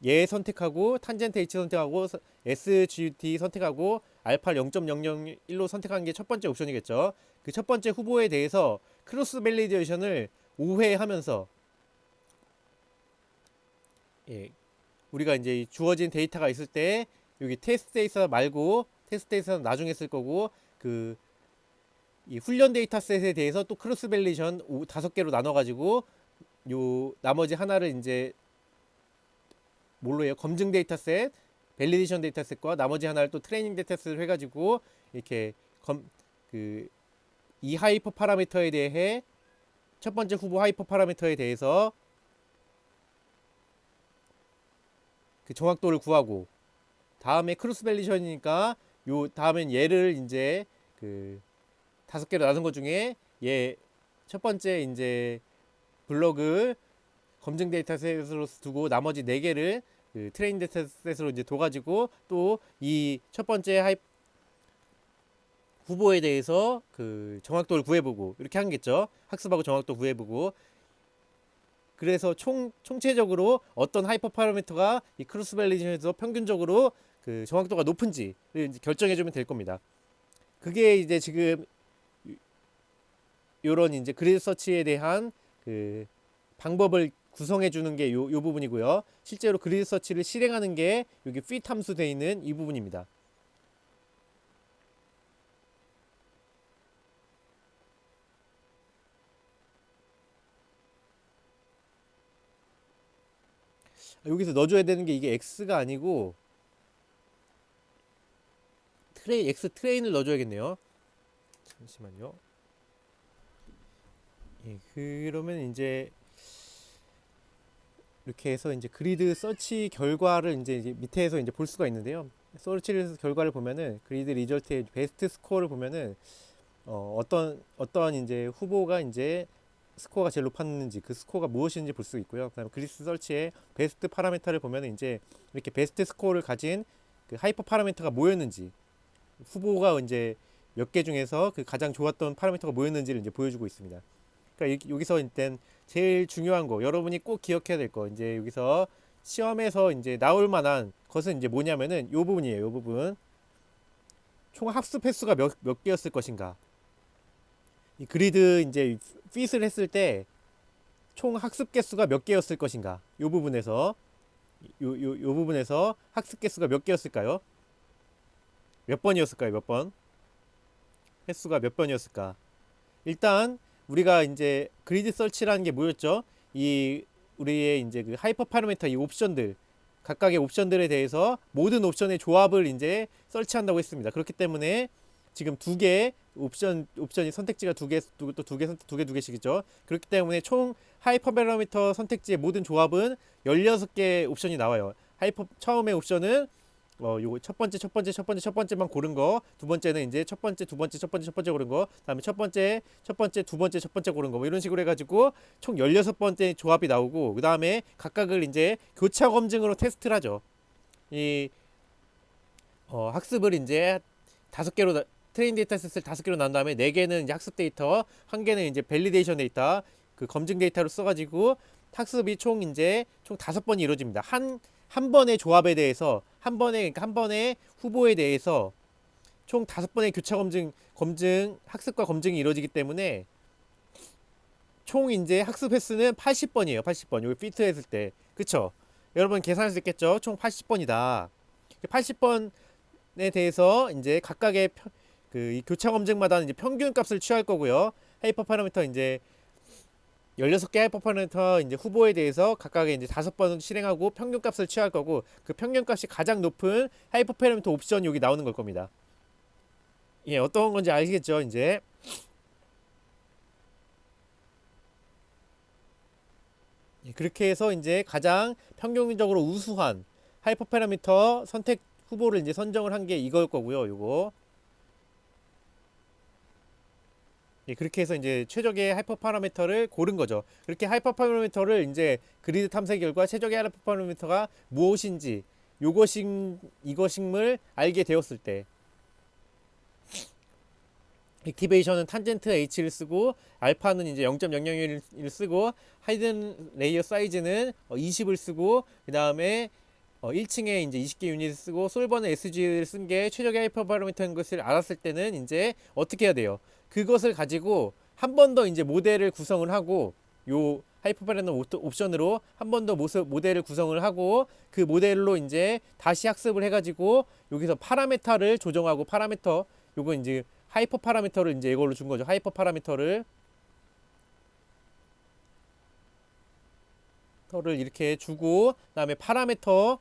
얘 선택하고 탄젠트 H 선택하고 SGT 선택하고 알파 0.001로 선택하는 게 첫 번째 옵션이겠죠. 그 첫 번째 후보에 대해서 크로스 밸리데이션을 5회 하면서 예, 우리가 이제 주어진 데이터가 있을 때 여기 테스트 데이터 말고 테스트 데이터는 나중에 쓸 거고 그 이 훈련 데이터셋에 대해서 또 크로스 밸리데이션 5개로 나눠 가지고 요 나머지 하나를 이제 뭘로 해요? 검증 데이터셋, 밸리데이션 데이터셋과 나머지 하나를 또 트레이닝 데이터셋을 해가지고 이렇게 이 하이퍼 파라미터에 대해 첫 번째 후보 하이퍼 파라미터에 대해서 그 정확도를 구하고 다음에 크로스 밸리데이션이니까 요 다음엔 얘를 이제 그 5개로 나눈 것 중에 얘 첫 번째 이제 블록을 검증 데이터셋으로 두고 나머지 4개를 그 트레인 데이터셋으로 이제 둬가지고 또 이 첫 번째 후보에 대해서 그 정확도를 구해보고 이렇게 한겠죠. 학습하고 정확도 구해보고 그래서 총체적으로 어떤 하이퍼 파라미터가 이 크로스 밸리데이션에서 평균적으로 그 정확도가 높은지를 이제 결정해주면 될 겁니다. 그게 이제 지금 요런 이제 그리드 서치에 대한 그 방법을 구성해 주는 게 요 부분이고요. 실제로 그리드 서치를 실행하는 게 여기 fit 함수 되어 있는 이 부분입니다. 여기서 넣어줘야 되는 게 이게 x가 아니고 x 트레인을 넣어줘야겠네요. 잠시만요. 예, 그러면 이제 이렇게 해서 이제 그리드 서치 결과를 이제 밑에서 이제 볼 수가 있는데요. 서치 결과를 보면은 그리드 리절트의 베스트 스코어를 보면은 어떤 이제 후보가 이제 스코어가 제일 높았는지 그 스코어가 무엇인지 볼 수 있고요. 그다음에 그리드 서치의 베스트 파라미터를 보면은 이제 이렇게 베스트 스코어를 가진 그 하이퍼 파라미터가 뭐였는지 후보가 이제 몇 개 중에서 그 가장 좋았던 파라미터가 뭐였는지를 이제 보여주고 있습니다. 그러니까 여기서 일단 제일 중요한 거 여러분이 꼭 기억해야 될 거 이제 여기서 시험에서 이제 나올 만한 것은 이제 뭐냐면은 요 부분이에요. 요 부분 총 학습 횟수가 몇 개였을 것인가. 이 그리드 이제 핏을 했을 때 총 학습 개수가 몇 개였을 것인가. 요 부분에서 요 부분에서 학습 개수가 몇 개였을까요? 몇 번이었을까요? 몇 번? 횟수가 몇 번이었을까? 일단 우리가 이제 그리드 설치라는 게 뭐였죠? 이 우리의 이제 그 하이퍼 파라미터 이 옵션들 각각의 옵션들에 대해서 모든 옵션의 조합을 이제 설치한다고 했습니다. 그렇기 때문에 지금 2개 옵션이 선택지가 2개 또 2개씩이죠. 그렇기 때문에 총 하이퍼 파라미터 선택지의 모든 조합은 16개 옵션이 나와요. 처음에 옵션은 요거 첫 번째만 고른 거, 두 번째는 이제 첫 번째 고른 거, 다음에 첫 번째, 두 번째 고른 거, 뭐 이런 식으로 해가지고 총 16번째 조합이 나오고, 그 다음에 각각을 이제 교차 검증으로 테스트를 하죠. 이, 학습을 이제 5개로, 트레인 데이터셋을 5개로 나눈 다음에 4개는 이제 학습 데이터, 1개는 이제 밸리데이션 데이터, 그 검증 데이터로 써가지고 학습이 총 5번이 이루어집니다. 한 번의 조합에 대해서 한 번의 후보에 대해서 총 5번의 교차 검증 학습과 검증이 이루어지기 때문에 총 이제 학습 횟수는 80번이에요. 80번. 여기 피트 했을 때. 그쵸? 여러분 계산할 수 있겠죠? 총 80번이다. 80번에 대해서 이제 각각의 이 교차 검증마다 이제 평균 값을 취할 거고요. 하이퍼 파라미터 이제 16개 하이퍼 파라미터 이제 후보에 대해서 각각의 이제 5번 실행하고 평균 값을 취할 거고, 그 평균 값이 가장 높은 하이퍼 파라미터 옵션이 여기 나오는 걸 겁니다. 예, 어떤 건지 아시겠죠? 이제 예, 그렇게 해서 이제 가장 평균적으로 우수한 하이퍼 파라미터 선택 후보를 이제 선정을 한 게 이걸 거고요. 요거 예, 그렇게 해서 이제 최적의 하이퍼 파라미터를 고른 거죠. 그렇게 하이퍼 파라미터를 이제 그리드 탐색 결과 최적의 하이퍼 파라미터가 무엇인지 이것임을 알게 되었을 때 액티베이션은 탄젠트 H를 쓰고 알파는 이제 0.001을 쓰고 하이든 레이어 사이즈는 20을 쓰고 그 다음에 1층에 이제 20개 유닛을 쓰고 솔버는 SG를 쓴 게 최적의 하이퍼 파라미터인 것을 알았을 때는 이제 어떻게 해야 돼요? 그것을 가지고 한 번 더 이제 모델을 구성을 하고 요 하이퍼 옵션으로 한 번 더 모델을 구성을 하고 그 모델로 이제 다시 학습을 해가지고 여기서 파라메터를 조정하고 파라메터 요거 이제 하이퍼 파라미터를 이제 이걸로 준 거죠. 하이퍼 파라미터를 이렇게 주고 그다음에 파라미터를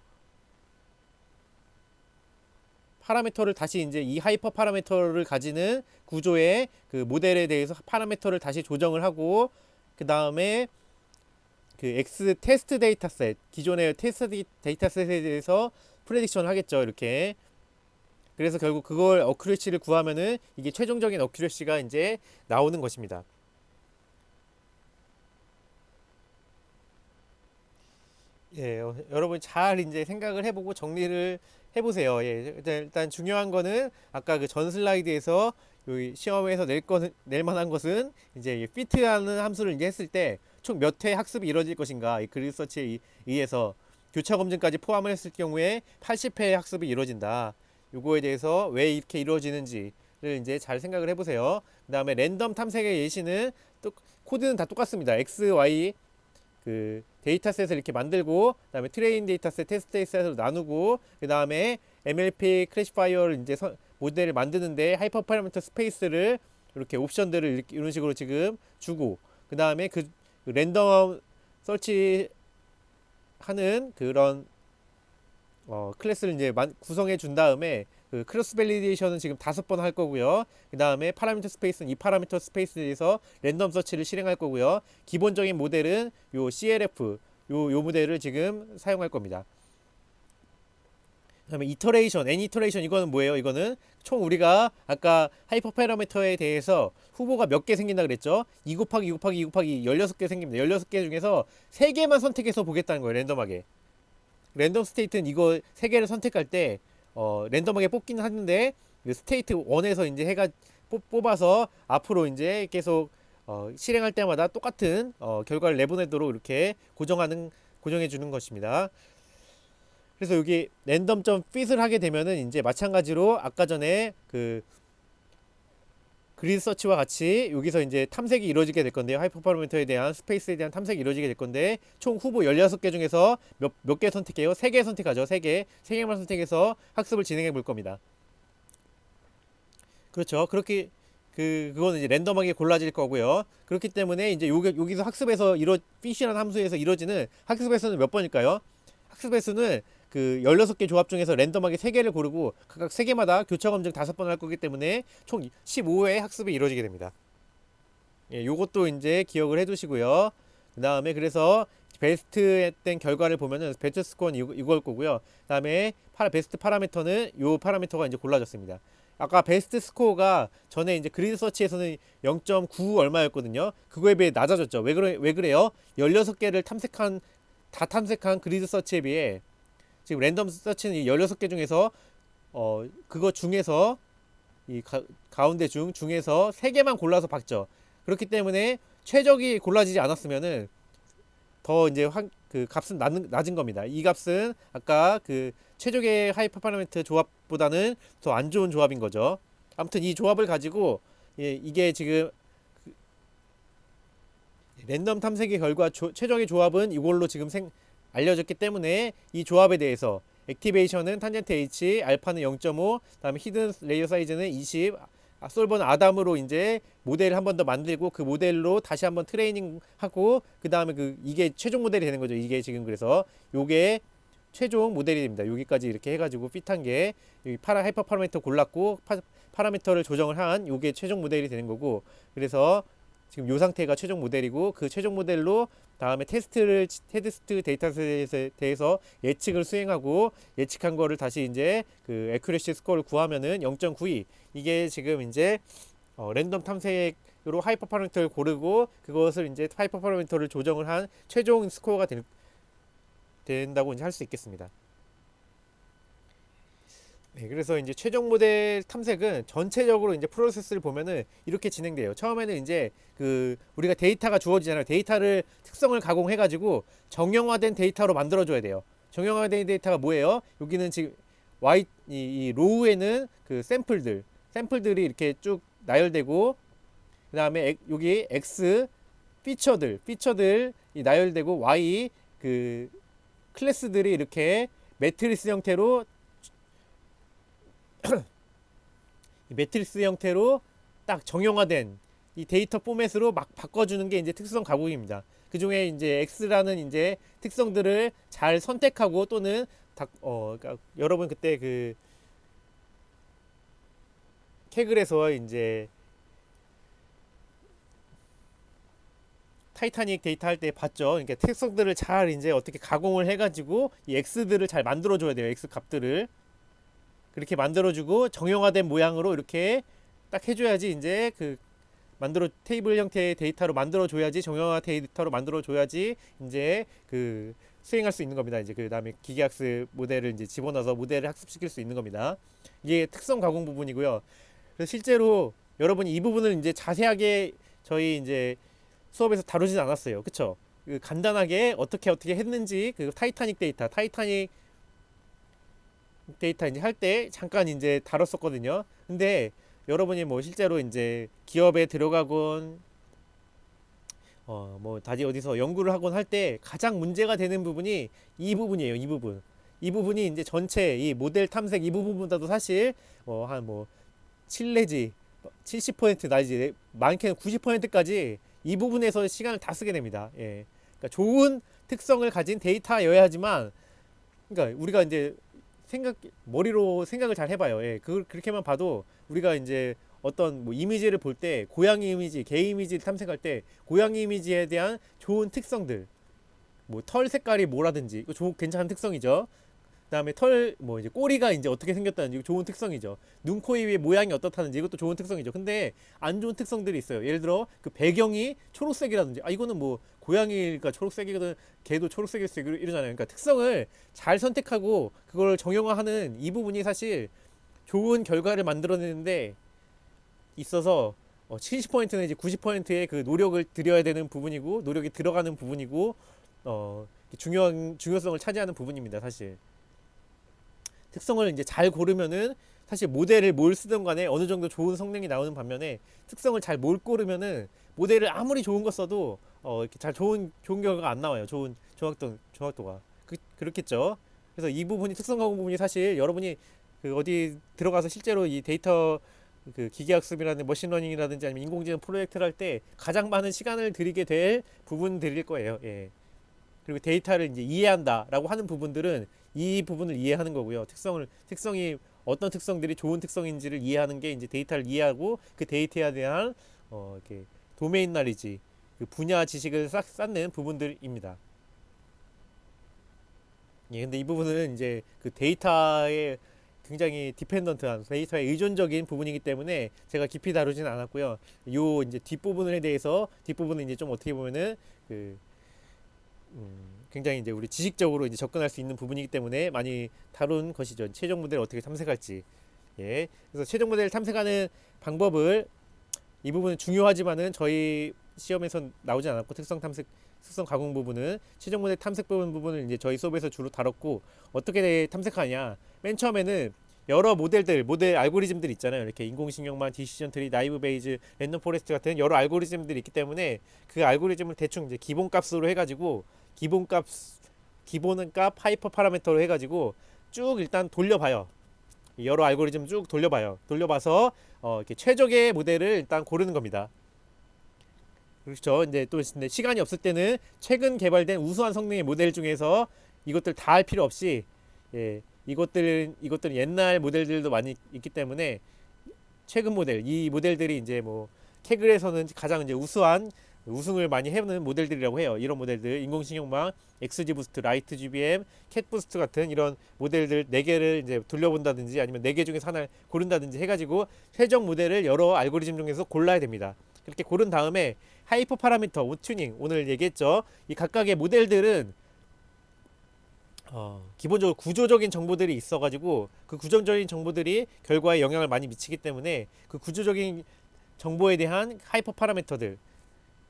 다시 이제 이 하이퍼 파라미터를 가지는 구조의 그 모델에 대해서 파라미터를 다시 조정을 하고 그 다음에 그 X 테스트 데이터셋 기존의 테스트 데이터셋에 대해서 프레딕션을 하겠죠. 이렇게 그래서 결국 그걸 어큐레시를 구하면은 이게 최종적인 어큐레시가 이제 나오는 것입니다. 예, 여러분 잘 이제 생각을 해보고 정리를 해보세요. 예, 일단 중요한 거는 아까 그 전 슬라이드에서 여기 시험에서 낼 만한 것은 이제 fit라는 함수를 이제 했을 때 총 몇 회 학습이 이루어질 것인가 이 그리드 서치에 의해서 교차 검증까지 포함을 했을 경우에 80회 학습이 이루어진다. 요거에 대해서 왜 이렇게 이루어지는지를 이제 잘 생각을 해보세요. 그 다음에 랜덤 탐색의 예시는 또 코드는 다 똑같습니다. X, Y 그 데이터셋을 이렇게 만들고 그다음에 트레인 데이터셋, 테스트 데이터셋으로 나누고 그다음에 MLP 클래시파이어를 이제 모델을 만드는데 하이퍼 파라미터 스페이스를 이렇게 옵션들을 이런 식으로 지금 주고 그다음에 그 랜덤 설치 하는 그런 클래스를 이제 구성해 준 다음에 그 크로스 밸리데이션은 지금 5번 할 거고요. 그 다음에 파라미터 스페이스는 이 파라미터 스페이스에서 랜덤 서치를 실행할 거고요. 기본적인 모델은 요 CLF 요 모델을 지금 사용할 겁니다. 그 다음에 이터레이션, N 이터레이션 이거는 뭐예요? 이거는 총 우리가 아까 하이퍼 파라미터에 대해서 후보가 몇 개 생긴다 그랬죠? 2 곱하기 2 곱하기 2 곱하기 16개 생깁니다. 16개 중에서 3개만 선택해서 보겠다는 거예요. 랜덤하게. 랜덤 스테이트는 이거 3개를 선택할 때 랜덤하게 뽑기는 하는데 스테이트 1에서 이제 해가 뽑아서 앞으로 이제 계속 실행할 때마다 똑같은 결과를 내보내도록 이렇게 고정해 주는 것입니다. 그래서 여기 랜덤 fit을 하게 되면은 이제 마찬가지로 아까 전에 그 그리드 서치와 같이 여기서 이제 탐색이 이루어지게 될 건데요. 하이퍼파라미터에 대한 스페이스에 대한 탐색이 이루어지게 될 건데 총 후보 16개 중에서 몇 개 선택해요? 3개 선택하죠. 3개만 선택해서 학습을 진행해 볼 겁니다. 그렇죠. 그렇게 그거는 이제 랜덤하게 골라질 거고요. 그렇기 때문에 이제 여기서 학습에서 fit이라는 함수에서 이루어지는 학습의 수는 몇 번일까요? 학습의 수는 그 16개 조합 중에서 랜덤하게 3개를 고르고 각각 3개마다 교차 검증 5번 할 거기 때문에 총 15회의 학습이 이루어지게 됩니다. 예, 요것도 이제 기억을 해 두시고요. 그 다음에 그래서 베스트 된 결과를 보면은 베스트 스코어는 이걸 거고요. 그 다음에 베스트 파라미터는 요 파라미터가 이제 골라졌습니다. 아까 베스트 스코어가 전에 이제 그리드 서치에서는 0.9 얼마였거든요. 그거에 비해 낮아졌죠. 왜 그래요? 16개를 다 탐색한 그리드 서치에 비해 지금 랜덤 서치는 이 16개 중에서 그거 중에서 이 가운데 중에서 3개만 골라서 박죠. 그렇기 때문에 최적이 골라지지 않았으면은 더 이제 그 값은 낮은 겁니다. 이 값은 아까 그 최적의 하이퍼 파라미터 조합보다는 더 안 좋은 조합인 거죠. 아무튼 이 조합을 가지고 이게 지금 랜덤 탐색의 결과 최적의 조합은 이걸로 지금 알려졌기 때문에 이 조합에 대해서 액티베이션은 탄젠트 H, 알파는 0.5, 다음에 히든 레이어 사이즈는 20, 솔버는 아담으로 이제 모델을 한 번 더 만들고 그 모델로 다시 한번 트레이닝하고 그 다음에 이게 최종 모델이 되는 거죠. 이게 지금 그래서 요게 최종 모델이 됩니다. 여기까지 이렇게 해가지고 핏한 게 하이퍼 파라미터 골랐고 파라미터를 조정을 한 요게 최종 모델이 되는 거고 그래서 지금 요 상태가 최종 모델이고 그 최종 모델로 다음에 테스트 데이터셋에 대해서 예측을 수행하고 예측한 거를 다시 이제 그 애큐레시 스코어를 구하면은 0.92 이게 지금 이제 랜덤 탐색으로 하이퍼 파라미터를 고르고 그것을 이제 하이퍼 파라미터를 조정을 한 최종 스코어가 된다고 이제 할 수 있겠습니다. 네, 그래서 이제 최종 모델 탐색은 전체적으로 이제 프로세스를 보면은 이렇게 진행돼요. 처음에는 이제 그 우리가 데이터가 주어지잖아요. 데이터를 특성을 가공해 가지고 정형화된 데이터로 만들어 줘야 돼요. 정형화된 데이터가 뭐예요? 여기는 지금 이 로우에는 그 샘플들이 이렇게 쭉 나열되고 그다음에 여기 X 피처들이 나열되고 Y 그 클래스들이 이렇게 매트리스 형태로 매트리스 형태로 딱 정형화된 이 데이터 포맷으로 막 바꿔주는 게 이제 특수성 가공입니다. 그 중에 이제 X라는 이제 특성들을 잘 선택하고 또는 그러니까 여러분 그때 그 케글에서 이제 타이타닉 데이터 할 때 봤죠. 그러니까 특성들을 잘 이제 어떻게 가공을 해가지고 이 X들을 잘 만들어줘야 돼요. X 값들을 그렇게 만들어주고 정형화된 모양으로 이렇게 딱 해줘야지 이제 그 테이블 형태의 데이터로 만들어줘야지 정형화 데이터로 만들어줘야지 이제 그 수행할 수 있는 겁니다. 이제 그 다음에 기계학습 모델을 이제 집어넣어서 모델을 학습시킬 수 있는 겁니다. 이게 특성 가공 부분이고요. 그래서 실제로 여러분이 이 부분을 이제 자세하게 저희 이제 수업에서 다루진 않았어요. 그쵸? 그 간단하게 어떻게 했는지 그 타이타닉 데이터 이제 할 때 잠깐 이제 다뤘었거든요. 근데 여러분이 뭐 실제로 이제 기업에 들어가곤 뭐 다시 어디서 연구를 하곤 할 때 가장 문제가 되는 부분이 이 부분이에요. 이 부분이 이제 전체 이 모델 탐색 이 부분보다도 사실 한 뭐 7 내지 70% 나지 많게는 90%까지 이 부분에서 시간을 다 쓰게 됩니다. 예. 그러니까 좋은 특성을 가진 데이터여야 하지만 그러니까 우리가 이제 머리로 생각을 잘 해봐요. 예. 그렇게만 봐도 우리가 이제 어떤 뭐 이미지를 볼 때 고양이 이미지, 개 이미지를 탐색할 때 고양이 이미지에 대한 좋은 특성들, 뭐 털 색깔이 뭐라든지 이거 괜찮은 특성이죠. 그다음에 뭐 이제 꼬리가 이제 어떻게 생겼다는지 이거 좋은 특성이죠. 눈, 코, 입의 모양이 어떻다는지 이것도 좋은 특성이죠. 근데 안 좋은 특성들이 있어요. 예를 들어 그 배경이 초록색이라든지 이거는 뭐 고양이가 초록색이거든 개도 초록색일 수 있고 이러잖아요. 그러니까 특성을 잘 선택하고 그걸 정형화하는 이 부분이 사실 좋은 결과를 만들어내는데 있어서 70% 내지 90%의 그 노력을 들여야 되는 부분이고 노력이 들어가는 부분이고 중요성을 차지하는 부분입니다. 사실 특성을 이제 잘 고르면은 사실 모델을 뭘 쓰든 간에 어느 정도 좋은 성능이 나오는 반면에 특성을 잘 못 고르면은 모델을 아무리 좋은 거 써도 이렇게 잘 좋은 결과가 안 나와요. 좋은 정확도가 그렇겠죠. 그래서 이 부분이 특성 가공 부분이 사실 여러분이 그 어디 들어가서 실제로 이 데이터 그 기계학습이라든지 머신러닝이라든지 아니면 인공지능 프로젝트를 할 때 가장 많은 시간을 들이게 될 부분들일 거예요. 예. 그리고 데이터를 이제 이해한다라고 하는 부분들은 이 부분을 이해하는 거고요. 특성이 어떤 특성들이 좋은 특성인지를 이해하는 게 이제 데이터를 이해하고 그 데이터에 대한 이렇게 도메인 나리지 그 분야 지식을 쌓는 부분들입니다. 예, 근데 이 부분은 이제 그 데이터에 굉장히 디펜던트한 데이터에 의존적인 부분이기 때문에 제가 깊이 다루지는 않았고요. 요 이제 뒷부분에 대해서 뒷부분은 이제 좀 어떻게 보면은 그 굉장히 이제 우리 지식적으로 이제 접근할 수 있는 부분이기 때문에 많이 다룬 것이죠. 최종 모델을 어떻게 탐색할지. 예. 그래서 최종 모델을 탐색하는 방법을 이 부분은 중요하지만은 저희 시험에서 나오지 않았고 특성 가공 부분은 최종 모델 탐색 부분을 이제 저희 수업에서 주로 다뤘고 어떻게 탐색하냐. 맨 처음에는 여러 모델 알고리즘들 있잖아요. 이렇게 인공신경망, 디시전 트리, 나이브 베이즈, 랜덤 포레스트 같은 여러 알고리즘들이 있기 때문에 그 알고리즘을 대충 이제 기본값으로 해가지고 기본값 하이퍼 파라미터로 해가지고 쭉 일단 돌려봐요. 여러 알고리즘 쭉 돌려봐서 이렇게 최적의 모델을 일단 고르는 겁니다. 그렇죠. 이제 또 시간이 없을 때는 최근 개발된 우수한 성능의 모델 중에서 이것들 다 할 필요 없이 이것들은 옛날 모델들도 많이 있기 때문에 최근 모델 이 모델들이 이제 뭐 케글에서는 가장 이제 우승을 많이 해보는 모델들이라고 해요. 이런 모델들 인공신경망, XGBoost, 라이트GBM, 캣부스트 같은 이런 모델들 4개를 이제 돌려본다든지 아니면 4개 중에서 하나를 고른다든지 해가지고 최종 모델을 여러 알고리즘 중에서 골라야 됩니다. 그렇게 고른 다음에 하이퍼 파라미터, 튜닝 오늘 얘기했죠. 이 각각의 모델들은 기본적으로 구조적인 정보들이 있어가지고 그 구조적인 정보들이 결과에 영향을 많이 미치기 때문에 그 구조적인 정보에 대한 하이퍼 파라미터들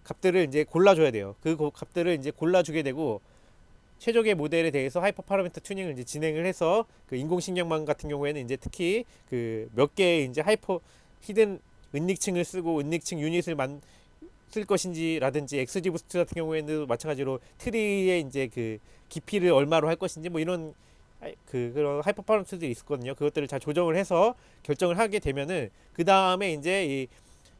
값들을 이제 골라줘야 돼요. 그 값들을 이제 골라주게 되고 최적의 모델에 대해서 하이퍼 파라미터 튜닝을 이제 진행을 해서 그 인공신경망 같은 경우에는 이제 특히 그 몇 개의 이제 하이퍼 히든 은닉층을 쓰고 은닉층 유닛을 쓸 것인지라든지 XG 부스트 같은 경우에는 마찬가지로 트리의 이제 그 깊이를 얼마로 할 것인지 뭐 이런 그런 하이퍼 파라미터들이 있었거든요. 그것들을 잘 조정을 해서 결정을 하게 되면은 그 다음에 이제 이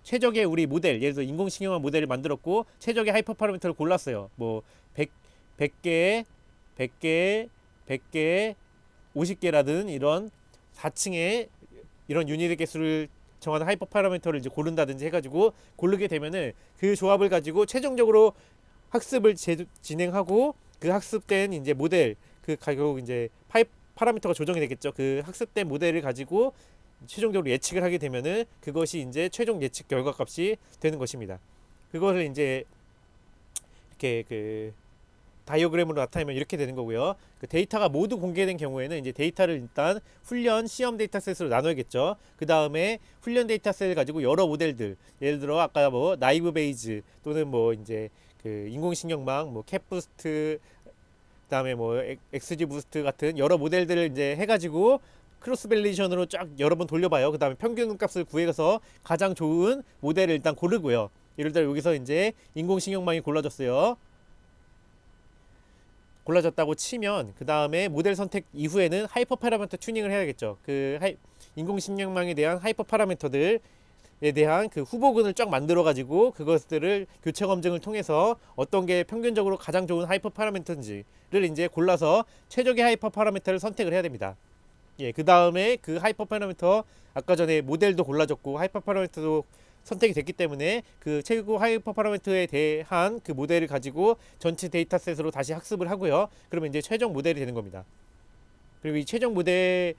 최적의 우리 모델, 예를 들어 인공신경화 모델을 만들었고 최적의 하이퍼 파라미터를 골랐어요. 뭐 100, 100개, 100개, 100개, 50개라든 이런 4층의 이런 유닛의 개수를 정하는 하이퍼 파라미터를 이제 고른다든지 해가지고 고르게 되면은 그 조합을 가지고 최종적으로 학습을 진행하고 그 학습된 이제 모델 그 결국 이제 파라미터가 조정이 되겠죠. 그 학습된 모델을 가지고 최종적으로 예측을 하게 되면은 그것이 이제 최종 예측 결과값이 되는 것입니다. 그것을 이제 이렇게 그 다이어그램으로 나타내면 이렇게 되는 거고요. 그 데이터가 모두 공개된 경우에는 이제 데이터를 일단 훈련 시험 데이터셋으로 나눠야겠죠. 그 다음에 훈련 데이터셋을 가지고 여러 모델들, 예를 들어 아까 뭐 나이브 베이즈 또는 뭐 이제 그 인공신경망, 뭐 캣부스트, 그다음에 뭐 XG 부스트 같은 여러 모델들을 이제 해가지고 크로스 밸리션으로 쫙 여러 번 돌려봐요. 그 다음에 평균 값을 구해서 가장 좋은 모델을 일단 고르고요. 예를 들어 여기서 이제 인공신경망이 골라졌다고 치면 그 다음에 모델 선택 이후에는 하이퍼 파라미터 튜닝을 해야겠죠. 인공신경망에 대한 하이퍼 파라미터들에 대한 그 후보군을 쫙 만들어 가지고 그것들을 교체 검증을 통해서 어떤 게 평균적으로 가장 좋은 하이퍼 파라미터인지를 이제 골라서 최적의 하이퍼 파라미터를 선택을 해야 됩니다. 예, 그 다음에 그 하이퍼 파라미터 아까 전에 모델도 골라졌고 하이퍼 파라미터도 선택이 됐기 때문에 그 최고 하이퍼 파라미터에 대한 그 모델을 가지고 전체 데이터셋으로 다시 학습을 하고요. 그러면 이제 최종 모델이 되는 겁니다. 그리고 이 최종 모델에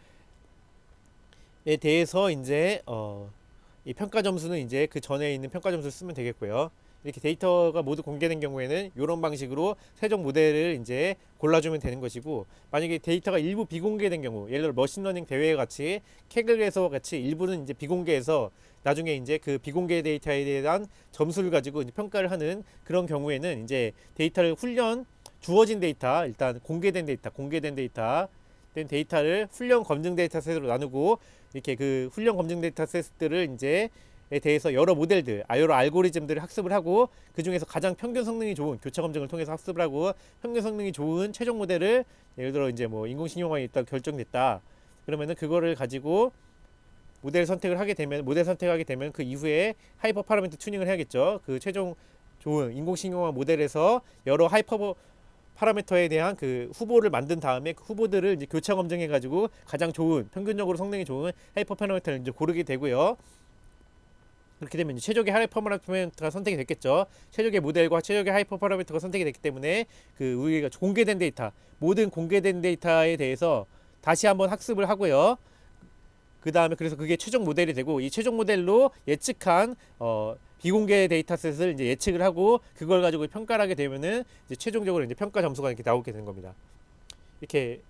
대해서 이제 이 평가 점수는 이제 그 전에 있는 평가 점수를 쓰면 되겠고요. 이렇게 데이터가 모두 공개된 경우에는 이런 방식으로 최종 모델을 이제 골라주면 되는 것이고, 만약에 데이터가 일부 비공개된 경우, 예를 들어 머신러닝 대회 같이 캐글에서 같이 일부는 이제 비공개해서 나중에 이제 그 비공개 데이터에 대한 점수를 가지고 이제 평가를 하는 그런 경우에는 이제 데이터를 주어진 데이터, 일단 공개된 데이터를 훈련 검증 데이터셋으로 나누고 이렇게 그 훈련 검증 데이터셋들을 이제 에 대해서 여러 모델들, 여러 알고리즘들을 학습을 하고 그 중에서 가장 평균 성능이 좋은 교차 검증을 통해서 학습을 하고 평균 성능이 좋은 최종 모델을 예를 들어 이제 뭐 인공신경망이 일단 결정됐다. 그러면은 그거를 가지고 모델 선택하게 되면 그 이후에 하이퍼 파라미터 튜닝을 해야겠죠. 그 최종 좋은 인공신경망 모델에서 여러 하이퍼 파라미터에 대한 그 후보를 만든 다음에 그 후보들을 이제 교차 검증해 가지고 가장 좋은 평균적으로 성능이 좋은 하이퍼 파라미터를 이제 고르게 되고요. 그렇게 되면 이제 최적의 하이퍼 파라미터가 선택이 됐겠죠. 최적의 모델과 최적의 하이퍼 파라미터가 선택이 됐기 때문에 그 우리가 공개된 데이터, 모든 공개된 데이터에 대해서 다시 한번 학습을 하고요. 그 다음에 그래서 그게 최종 모델이 되고 이 최종 모델로 예측한 비공개 데이터셋을 이제 예측을 하고 그걸 가지고 평가를 하게 되면은 이제 최종적으로 이제 평가 점수가 이렇게 나오게 되는 겁니다. 이렇게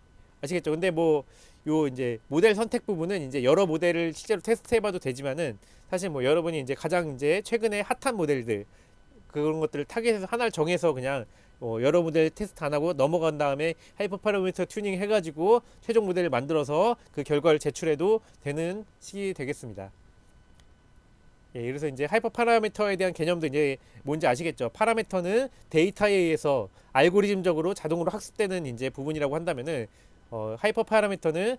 아시겠죠? 근데 뭐 요 이제 모델 선택 부분은 이제 여러 모델을 실제로 테스트해봐도 되지만은 사실 뭐 여러분이 이제 가장 이제 최근에 핫한 모델들 그런 것들을 타겟에서 하나를 정해서 그냥 여러 모델 테스트 안 하고 넘어간 다음에 하이퍼 파라미터 튜닝 해가지고 최종 모델을 만들어서 그 결과를 제출해도 되는 시기 되겠습니다. 예, 그래서 이제 하이퍼 파라미터에 대한 개념도 이제 뭔지 아시겠죠? 파라미터는 데이터에 의해서 알고리즘적으로 자동으로 학습되는 이제 부분이라고 한다면은 하이퍼 파라미터는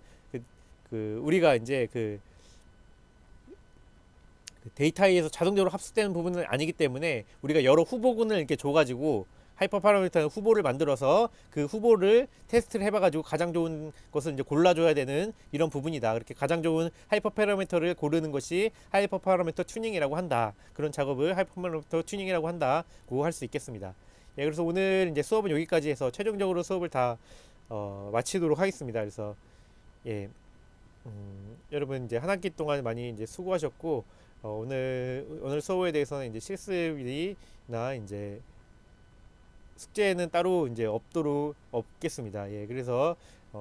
우리가 이제 그 데이터에 의해서 자동적으로 학습되는 부분은 아니기 때문에 우리가 여러 후보군을 이렇게 줘가지고 하이퍼 파라미터는 후보를 만들어서 그 후보를 테스트를 해봐가지고 가장 좋은 것을 이제 골라줘야 되는 이런 부분이다. 그렇게 가장 좋은 하이퍼 파라미터를 고르는 것이 하이퍼 파라미터 튜닝이라고 한다. 그런 작업을 하이퍼 파라미터 튜닝이라고 한다고 할 수 있겠습니다. 예, 그래서 오늘 이제 수업은 여기까지 해서 최종적으로 수업을 다 마치도록 하겠습니다. 그래서 예, 여러분 이제 한 학기 동안 많이 이제 수고하셨고 오늘 수업에 대해서는 이제 실습이나 이제 숙제는 따로 이제 없겠습니다. 예, 그래서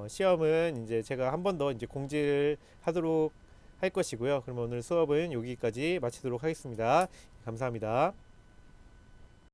시험은 이제 제가 한 번 더 이제 공지를 하도록 할 것이고요. 그러면 오늘 수업은 여기까지 마치도록 하겠습니다. 감사합니다.